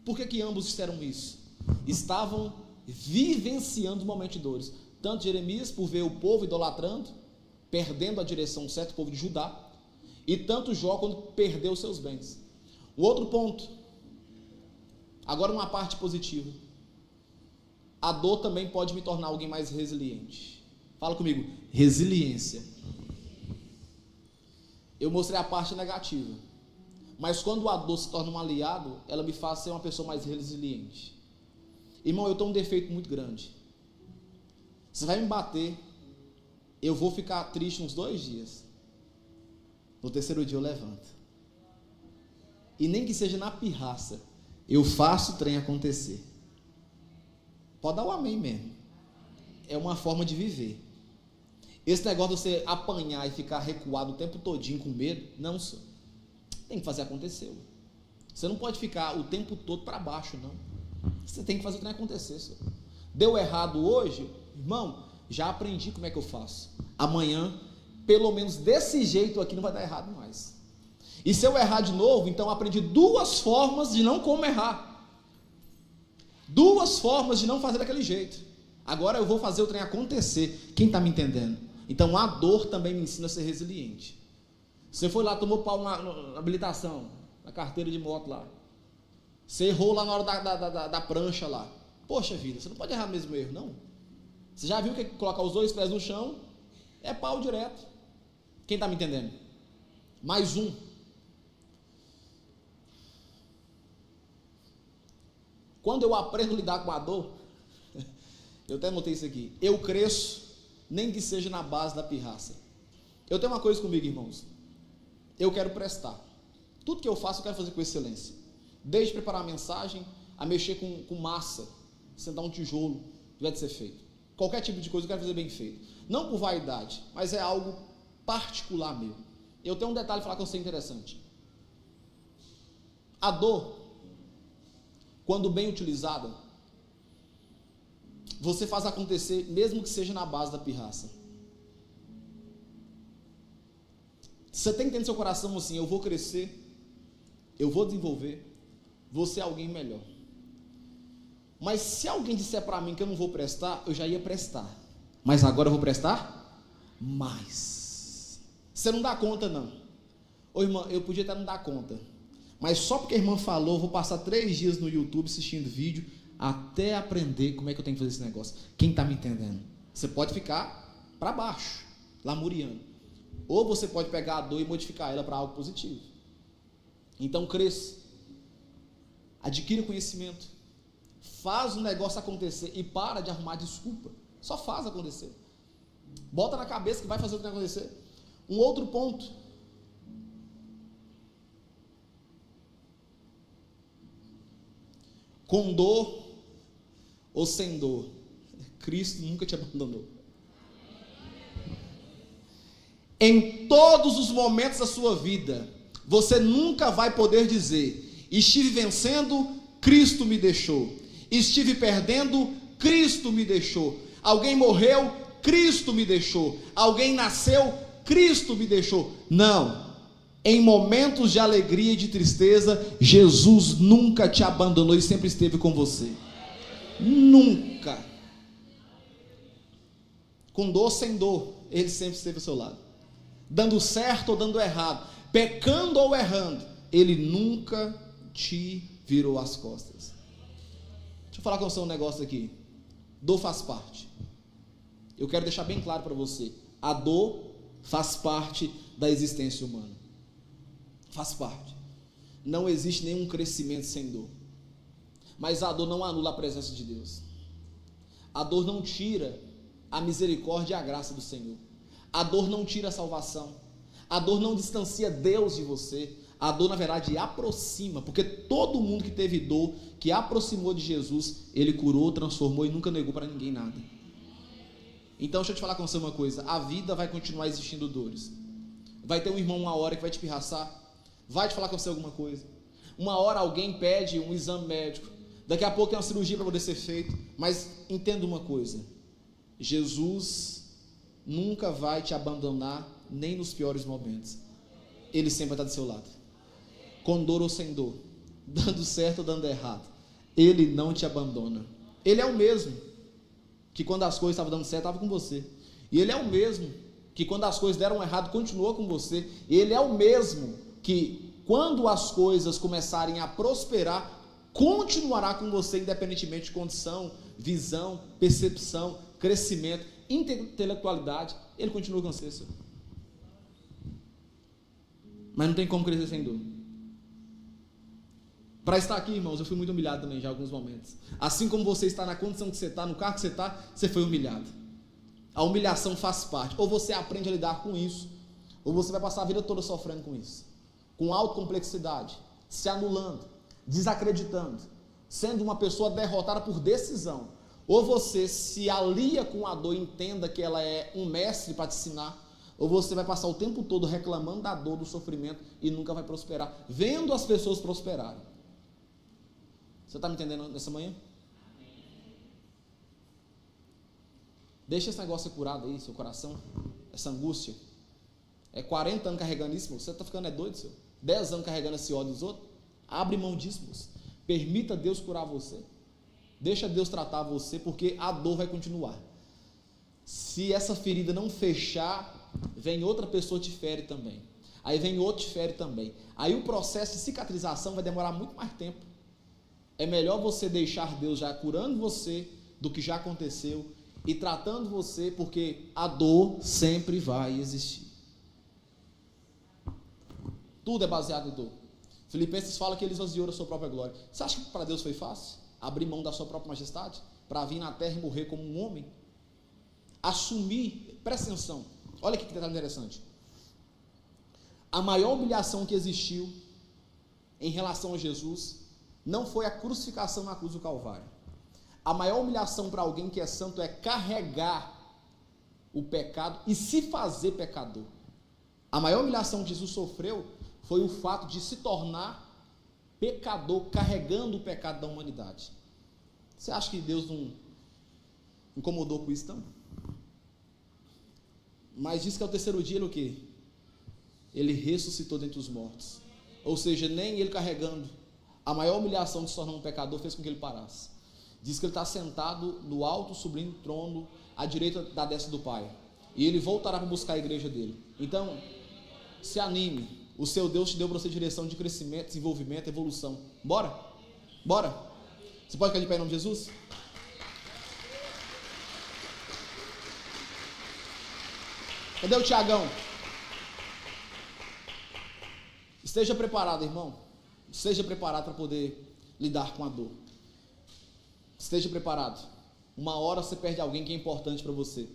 Por que ambos disseram isso? Estavam vivenciando momentos de dores. Tanto Jeremias, por ver o povo idolatrando, perdendo a direção certa, o povo de Judá, e tanto Jó, quando perdeu seus bens. Um outro ponto. Agora uma parte positiva. A dor também pode me tornar alguém mais resiliente. Fala comigo, resiliência. Eu mostrei a parte negativa. Mas quando a dor se torna um aliado, ela me faz ser uma pessoa mais resiliente. Irmão, eu tenho um defeito muito grande. Você vai me bater, eu vou ficar triste uns 2 dias. no terceiro dia eu levanto. E nem que seja na pirraça, eu faço o trem acontecer. Pode dar o amém mesmo. É uma forma de viver. Esse negócio de você apanhar e ficar recuado o tempo todinho com medo, não, senhor. Tem que fazer acontecer. Você não pode ficar o tempo todo para baixo, não. Você tem que fazer o trem acontecer, senhor. Deu errado hoje, irmão, já aprendi como é que eu faço. Amanhã, pelo menos desse jeito aqui, não vai dar errado mais. E se eu errar de novo, então aprendi 2 formas de não como errar. 2 formas de não fazer daquele jeito. Agora eu vou fazer o trem acontecer. Quem está me entendendo? Então a dor também me ensina a ser resiliente. Você foi lá, tomou pau na habilitação, na carteira de moto lá. Você errou lá na hora da prancha lá. Poxa vida, você não pode errar no mesmo erro, não. Você já viu que colocar os 2 pés no chão é pau direto. Quem está me entendendo? Mais um. Quando eu aprendo a lidar com a dor, eu até notei isso aqui, eu cresço, nem que seja na base da pirraça. Eu tenho uma coisa comigo, irmãos, eu quero prestar. Tudo que eu faço, eu quero fazer com excelência. Desde preparar a mensagem, a mexer com massa, sentar um tijolo, tiver de ser feito. Qualquer tipo de coisa eu quero fazer bem feito. Não por vaidade, mas é algo particular meu. Eu tenho um detalhe para falar com você interessante. A dor, quando bem utilizada, você faz acontecer, mesmo que seja na base da pirraça. Você tem que ter no seu coração assim, eu vou crescer, eu vou desenvolver, vou ser alguém melhor. Mas se alguém disser para mim que eu não vou prestar, eu já ia prestar. Mas agora eu vou prestar mais. Você não dá conta, não. Ô irmã, eu podia até não dar conta. Mas só porque a irmã falou, eu vou passar 3 dias no YouTube assistindo vídeo até aprender como é que eu tenho que fazer esse negócio. Quem está me entendendo? Você pode ficar para baixo, lamuriando. Ou você pode pegar a dor e modificar ela para algo positivo. Então cresça. Adquira conhecimento. Faz o negócio acontecer e para de arrumar desculpa. Só faz acontecer. Bota na cabeça que vai fazer o que vai acontecer. Um outro ponto. Com dor ou sem dor, Cristo nunca te abandonou. Em todos os momentos da sua vida, você nunca vai poder dizer: estive vencendo, Cristo me deixou. Estive perdendo, Cristo me deixou. Alguém morreu, Cristo me deixou. Alguém nasceu, Cristo me deixou. Não. Em momentos de alegria e de tristeza, Jesus nunca te abandonou e sempre esteve com você. Nunca. Com dor ou sem dor, Ele sempre esteve ao seu lado. Dando certo ou dando errado, pecando ou errando, Ele nunca te virou as costas. Deixa eu falar com você um negócio aqui. Dor faz parte. Eu quero deixar bem claro para você. A dor faz parte da existência humana. Faz parte. Não existe nenhum crescimento sem dor. Mas a dor não anula a presença de Deus. A dor não tira a misericórdia e a graça do Senhor. A dor não tira a salvação. A dor não distancia Deus de você. A dor, na verdade, aproxima. Porque todo mundo que teve dor, que aproximou de Jesus, Ele curou, transformou e nunca negou para ninguém nada. Então, deixa eu te falar com você uma coisa. A vida vai continuar existindo dores. Vai ter um irmão uma hora que vai te pirraçar. Vai te falar com você alguma coisa. Uma hora alguém pede um exame médico. Daqui a pouco tem uma cirurgia para poder ser feita. Mas entenda uma coisa. Jesus nunca vai te abandonar, nem nos piores momentos. Ele sempre vai estar do seu lado. Com dor ou sem dor. Dando certo ou dando errado. Ele não te abandona. Ele é o mesmo que quando as coisas estavam dando certo, estava com você. E Ele é o mesmo que quando as coisas deram errado, continuou com você. Ele é o mesmo que quando as coisas começarem a prosperar, continuará com você, independentemente de condição, visão, percepção, crescimento, intelectualidade. Ele continua com você, senhor. Mas não tem como crescer sem dor. Para estar aqui, irmãos, eu fui muito humilhado também já em alguns momentos. Assim como você está na condição que você está, no carro que você está, você foi humilhado. A humilhação faz parte. Ou você aprende a lidar com isso, ou você vai passar a vida toda sofrendo com isso, com autocomplexidade, se anulando, desacreditando, sendo uma pessoa derrotada por decisão. Ou você se alia com a dor e entenda que ela é um mestre para te ensinar, ou você vai passar o tempo todo reclamando da dor, do sofrimento e nunca vai prosperar, vendo as pessoas prosperarem. Você está me entendendo nessa manhã? Deixa esse negócio ser curado aí, seu coração, essa angústia. É 40 anos carregando isso, você está ficando doido, senhor? 10 anos carregando esse ódio dos outros? Abre mão disso, moço. Permita Deus curar você. Deixa Deus tratar você, porque a dor vai continuar. Se essa ferida não fechar, vem outra pessoa te fere também. Aí vem outro te fere também. Aí o processo de cicatrização vai demorar muito mais tempo. É melhor você deixar Deus já curando você do que já aconteceu e tratando você, porque a dor sempre vai existir. Tudo é baseado em dor. Filipenses fala que ele esvaziou da sua própria glória. Você acha que para Deus foi fácil? Abrir mão da sua própria majestade? Para vir na terra e morrer como um homem? Assumir, presta atenção, olha que detalhe interessante. A maior humilhação que existiu em relação a Jesus não foi a crucificação na cruz do Calvário. A maior humilhação para alguém que é santo é carregar o pecado e se fazer pecador. A maior humilhação que Jesus sofreu foi o fato de se tornar pecador, carregando o pecado da humanidade. Você acha que Deus não incomodou com isso, então? Mas diz que ao terceiro dia ele o quê? Ele ressuscitou dentre os mortos. Ou seja, nem ele carregando a maior humilhação de se tornar um pecador fez com que ele parasse. Diz que ele está sentado no alto sublime trono à direita da destra do Pai. E ele voltará para buscar a igreja dele. Então, se anime. O seu Deus te deu para você direção de crescimento, desenvolvimento, evolução. Bora? Bora? Você pode ficar de pé em nome de Jesus? Cadê o Tiagão? Esteja preparado, irmão. Esteja preparado para poder lidar com a dor. Esteja preparado. Uma hora você perde alguém que é importante para você.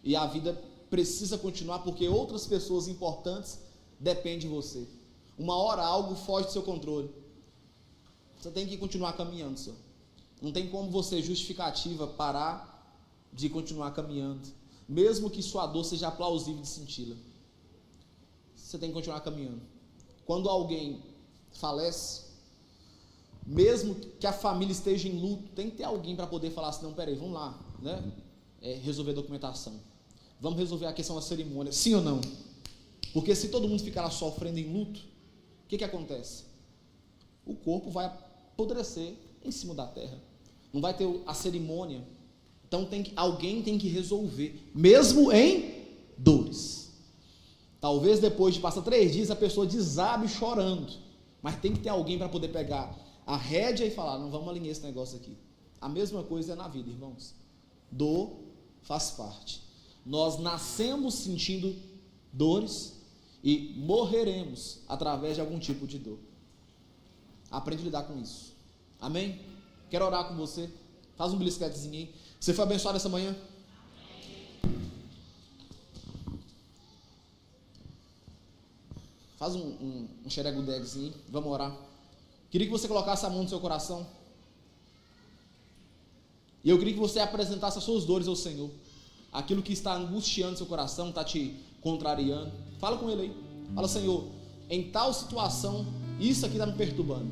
E a vida precisa continuar porque outras pessoas importantes dependem de você. Uma hora algo foge do seu controle. Você tem que continuar caminhando, senhor. Não tem como você, justificativa, parar de continuar caminhando. Mesmo que sua dor seja plausível de senti-la. Você tem que continuar caminhando. Quando alguém falece, mesmo que a família esteja em luto, tem que ter alguém para poder falar assim, não, peraí, vamos lá, né? Resolver a documentação. Vamos resolver a questão da cerimônia, sim ou não? Porque se todo mundo ficar sofrendo em luto, o que acontece? O corpo vai apodrecer em cima da terra. Não vai ter a cerimônia. Então alguém tem que resolver, mesmo em dores. Talvez depois de passar 3 dias a pessoa desabe chorando, mas tem que ter alguém para poder pegar a rédea e falar, não, vamos alinhar esse negócio aqui. A mesma coisa é na vida, irmãos. Dor faz parte. Nós nascemos sentindo dores e morreremos através de algum tipo de dor. Aprende a lidar com isso. Amém? Quero orar com você. Faz um belisquetezinho aí. Você foi abençoado essa manhã? Faz um xeregudeguezinho. Vamos orar. Queria que você colocasse a mão no seu coração. E eu queria que você apresentasse as suas dores ao Senhor. Aquilo que está angustiando seu coração, está te contrariando. Fala com Ele aí. Fala, Senhor, em tal situação, isso aqui está me perturbando.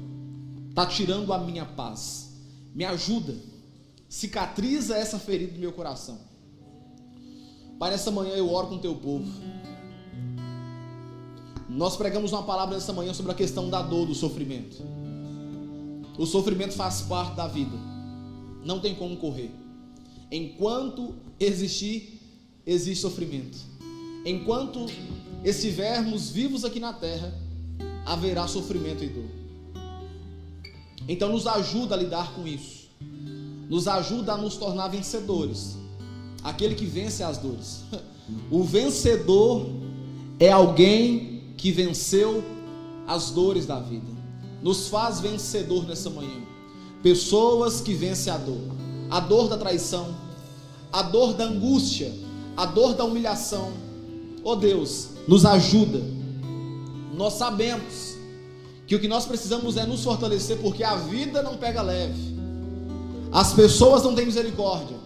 Está tirando a minha paz. Me ajuda. Cicatriza essa ferida do meu coração. Pai, nessa manhã eu oro com o teu povo. Nós pregamos uma palavra nessa manhã sobre a questão da dor, do sofrimento. O sofrimento faz parte da vida. Não tem como correr. Enquanto existir, existe sofrimento. Enquanto estivermos vivos aqui na terra, haverá sofrimento e dor. Então nos ajuda a lidar com isso. Nos ajuda a nos tornar vencedores. Aquele que vence as dores. O vencedor é alguém que venceu as dores da vida. Nos faz vencedor nessa manhã. Pessoas que vencem a dor da traição, a dor da angústia, a dor da humilhação. Oh Deus, nos ajuda. Nós sabemos que o que nós precisamos é nos fortalecer, porque a vida não pega leve, as pessoas não têm misericórdia.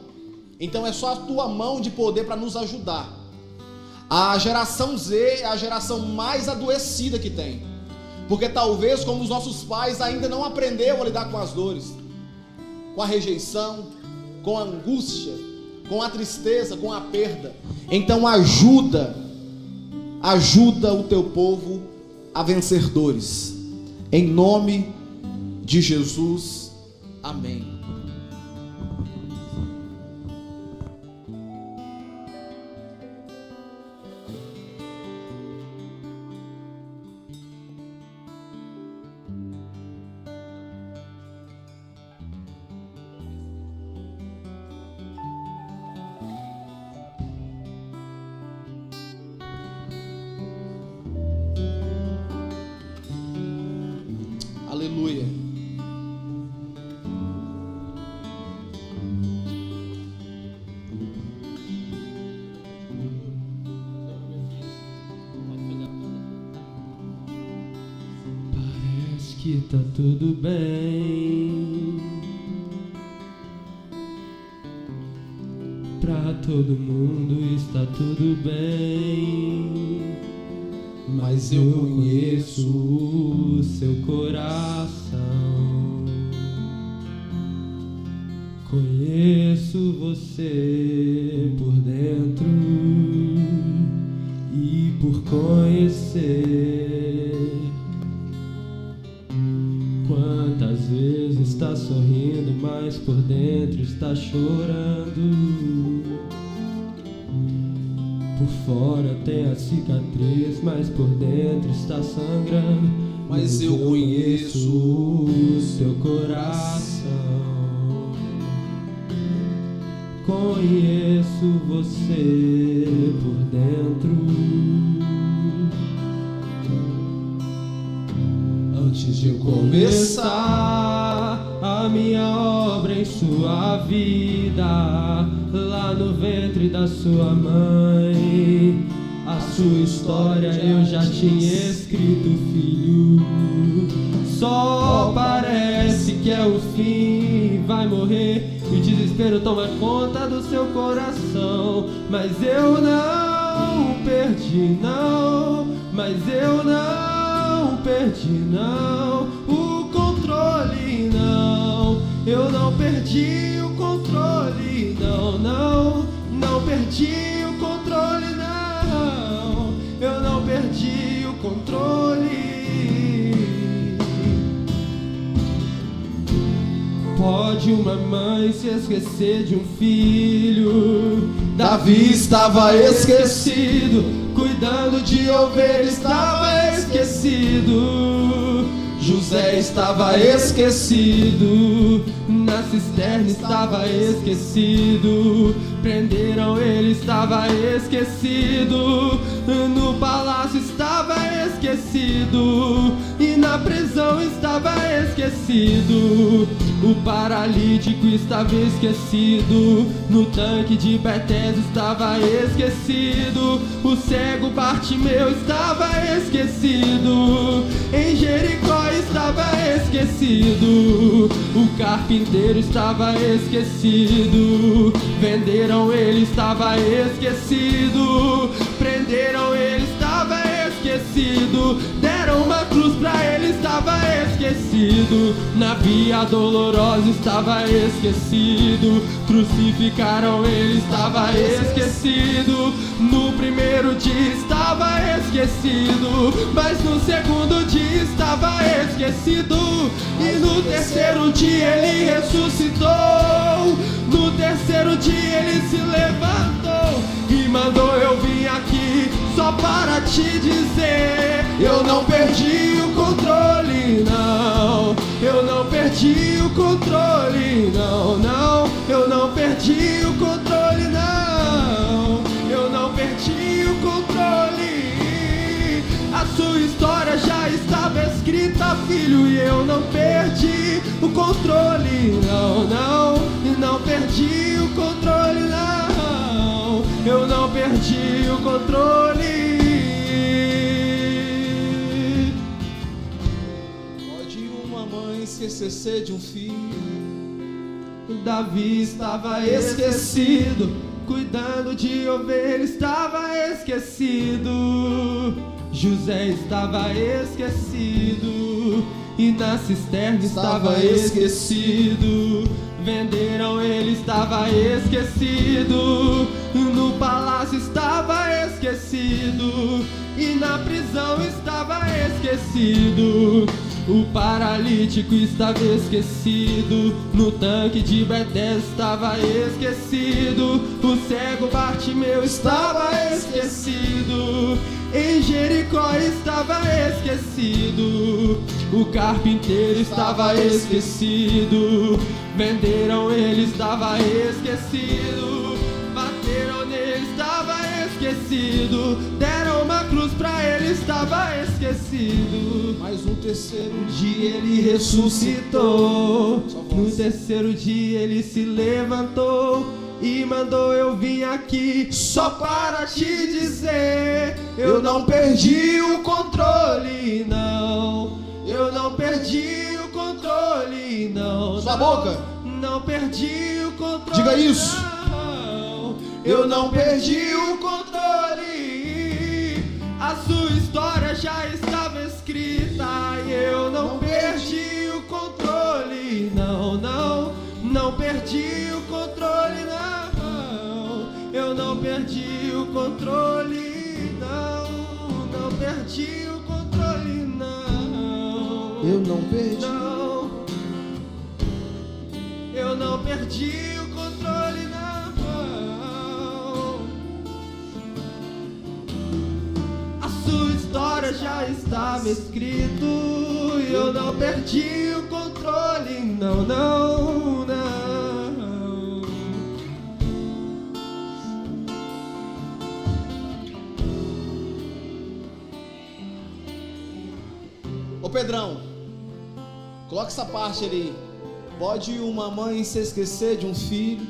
Então é só a tua mão de poder para nos ajudar. A geração Z é a geração mais adoecida que tem, porque talvez, como os nossos pais, ainda não aprendeu a lidar com as dores, com a rejeição, com a angústia, com a tristeza, com a perda. Então ajuda o teu povo a vencer dores, em nome de Jesus, amém. Aleluia.
Parece que tá tudo bem pra todo mundo, está tudo bem. Mas eu conheço o seu coração, conheço você por dentro e por conhecer. Quantas vezes está sorrindo, mas por dentro está chorando. Por fora tem a cicatriz, mas por dentro está sangrando.
Mas eu conheço
o seu coração, conheço você por dentro. Antes de eu começar a minha obra em sua vida, lá no ventre da sua mãe, a sua história eu já tinha escrito, filho. Só parece que é o fim, vai morrer e o desespero toma conta do seu coração. Mas eu não perdi não, mas eu não perdi não o controle não. Eu não perdi o controle, não perdi o controle, não. Eu não perdi o controle. Pode uma mãe se esquecer de um filho? Davi estava esquecido, cuidando de ovelhas estava esquecido. José estava esquecido, na cisterna estava esquecido. Prenderam ele, estava esquecido. No palácio estava esquecido, e na prisão estava esquecido. O paralítico estava esquecido, no tanque de Betesda estava esquecido. O cego Bartimeu estava esquecido, em Jericó estava esquecido. O carpinteiro estava esquecido, venderam ele, estava esquecido. Prenderam ele, estava esquecido. Deram uma cruz pra ele, estava esquecido. Na via dolorosa estava esquecido. Crucificaram ele, estava esquecido. No primeiro dia estava esquecido, mas no segundo dia estava esquecido. E no terceiro dia ele ressuscitou. No terceiro dia ele se levantou e mandou eu vir aqui só para te dizer: eu não perdi o controle, não. Eu não perdi o controle, não, não. Eu não perdi o controle, não. Eu não perdi o controle. A sua história já estava escrita, filho, e eu não perdi o controle, não, não. E não perdi o controle, não. Eu não perdi o controle.
esquecer de um filho.
Davi estava esquecido, cuidando de ovelhas estava esquecido. José estava esquecido, e na cisterna estava esquecido. Venderam ele, estava esquecido. No palácio estava esquecido, e na prisão estava esquecido. O paralítico estava esquecido, no tanque de Betesda estava esquecido. O cego Bartimeu estava esquecido, em Jericó estava esquecido. O carpinteiro estava esquecido, venderam ele, estava esquecido. Bateram nele, estava esquecido. Deram uma cruz pra ele, estava esquecido.
Mas no terceiro
dia ele ressuscitou. No terceiro dia ele se levantou e mandou eu vir aqui só para te dizer: eu não perdi o controle, não. Eu não perdi o controle, não.
Sua boca.
Não perdi o controle.
Diga isso.
Não. Eu não perdi o controle. A sua história já estava escrita e eu não perdi o controle. Não, não. Não perdi o controle, não. Eu não perdi o controle, não. Não perdi o controle, não.
Eu não perdi.
Não. Eu não perdi o controle, não. A sua história já estava escrito e eu não perdi o controle, não, não, não.
Ô Pedrão, coloca essa parte ali. Pode uma mãe se esquecer de um filho?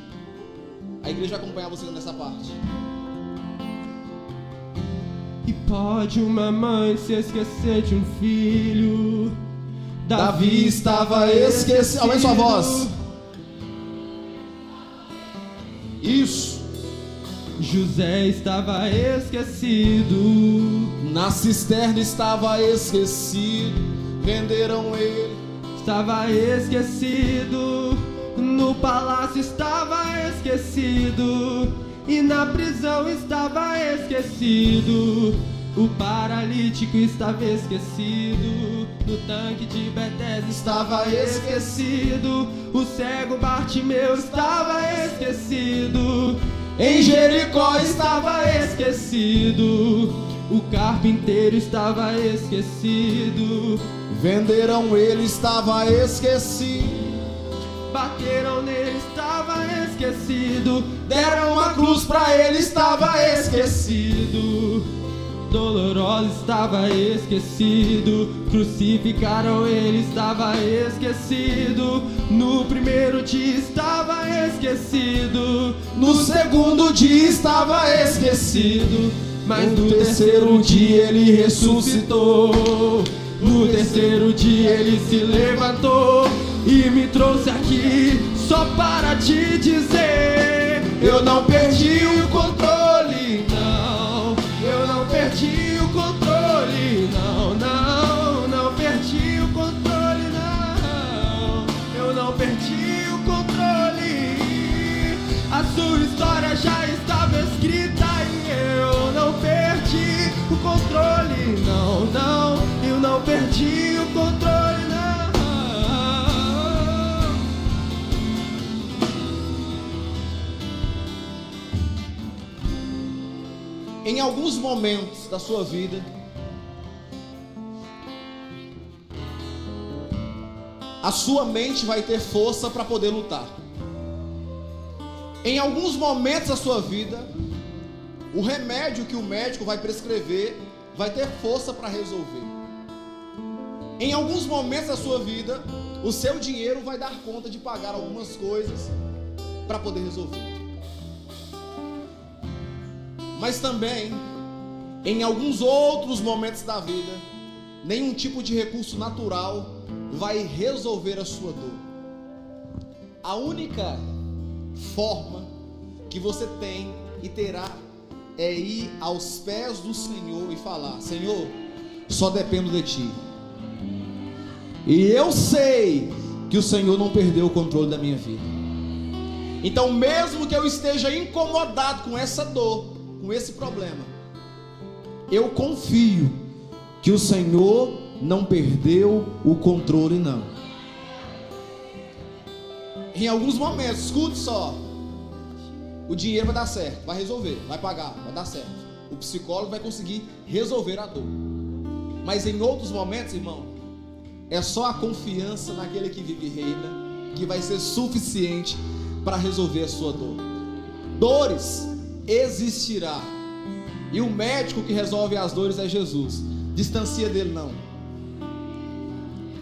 A igreja vai acompanhar você nessa parte.
E pode uma mãe se esquecer de um filho?
Davi estava esquecido. Aumente sua voz. Isso.
José estava esquecido.
Na cisterna estava esquecido. Venderam ele.
Estava esquecido. No palácio estava esquecido. E na prisão estava esquecido. O paralítico estava esquecido. No tanque de Betesda estava esquecido. O cego Bartimeu estava esquecido. Em Jericó estava esquecido. O carpinteiro estava esquecido.
Venderam ele, estava esquecido.
Bateram nele, estava esquecido. Deram uma cruz pra ele, estava esquecido. Dolorosa estava esquecido. Crucificaram ele, estava esquecido. No primeiro dia estava esquecido. No segundo dia estava esquecido. Mas no terceiro dia ele ressuscitou. No terceiro dia ele se levantou e me trouxe aqui só para te dizer: eu não perdi o controle, não. Eu não perdi o controle, não, não. Não perdi o controle, não. Eu não perdi o controle. A sua história já estava escrita e eu não perdi o controle, não, não. Eu não perdi o controle, não.
Em alguns momentos da sua vida, a sua mente vai ter força para poder lutar. Em alguns momentos da sua vida, o remédio que o médico vai prescrever vai ter força para resolver. Em alguns momentos da sua vida, o seu dinheiro vai dar conta de pagar algumas coisas para poder resolver. Mas também, em alguns outros momentos da vida, nenhum tipo de recurso natural vai resolver a sua dor. A única forma que você tem e terá é ir aos pés do Senhor e falar: Senhor, só dependo de Ti. E eu sei que o Senhor não perdeu o controle da minha vida. Então, mesmo que eu esteja incomodado com essa dor, com esse problema, eu confio que o Senhor não perdeu o controle, não. Em alguns momentos, escute só, o dinheiro vai dar certo, vai resolver, vai pagar, vai dar certo. O psicólogo vai conseguir resolver a dor. Mas em outros momentos, irmão, é só a confiança naquele que vive e reina que vai ser suficiente para resolver a sua dor. Dores existirá, e o médico que resolve as dores é Jesus. Distancia dele, não.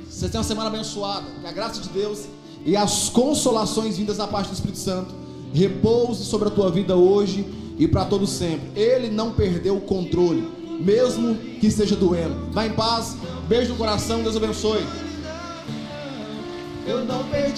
Você tem uma semana abençoada, que a graça de Deus e as consolações vindas da parte do Espírito Santo repouse sobre a tua vida hoje e para todo sempre. Ele não perdeu o controle, mesmo que esteja doendo. Vá em paz, beijo no coração, Deus abençoe. Eu não perdi.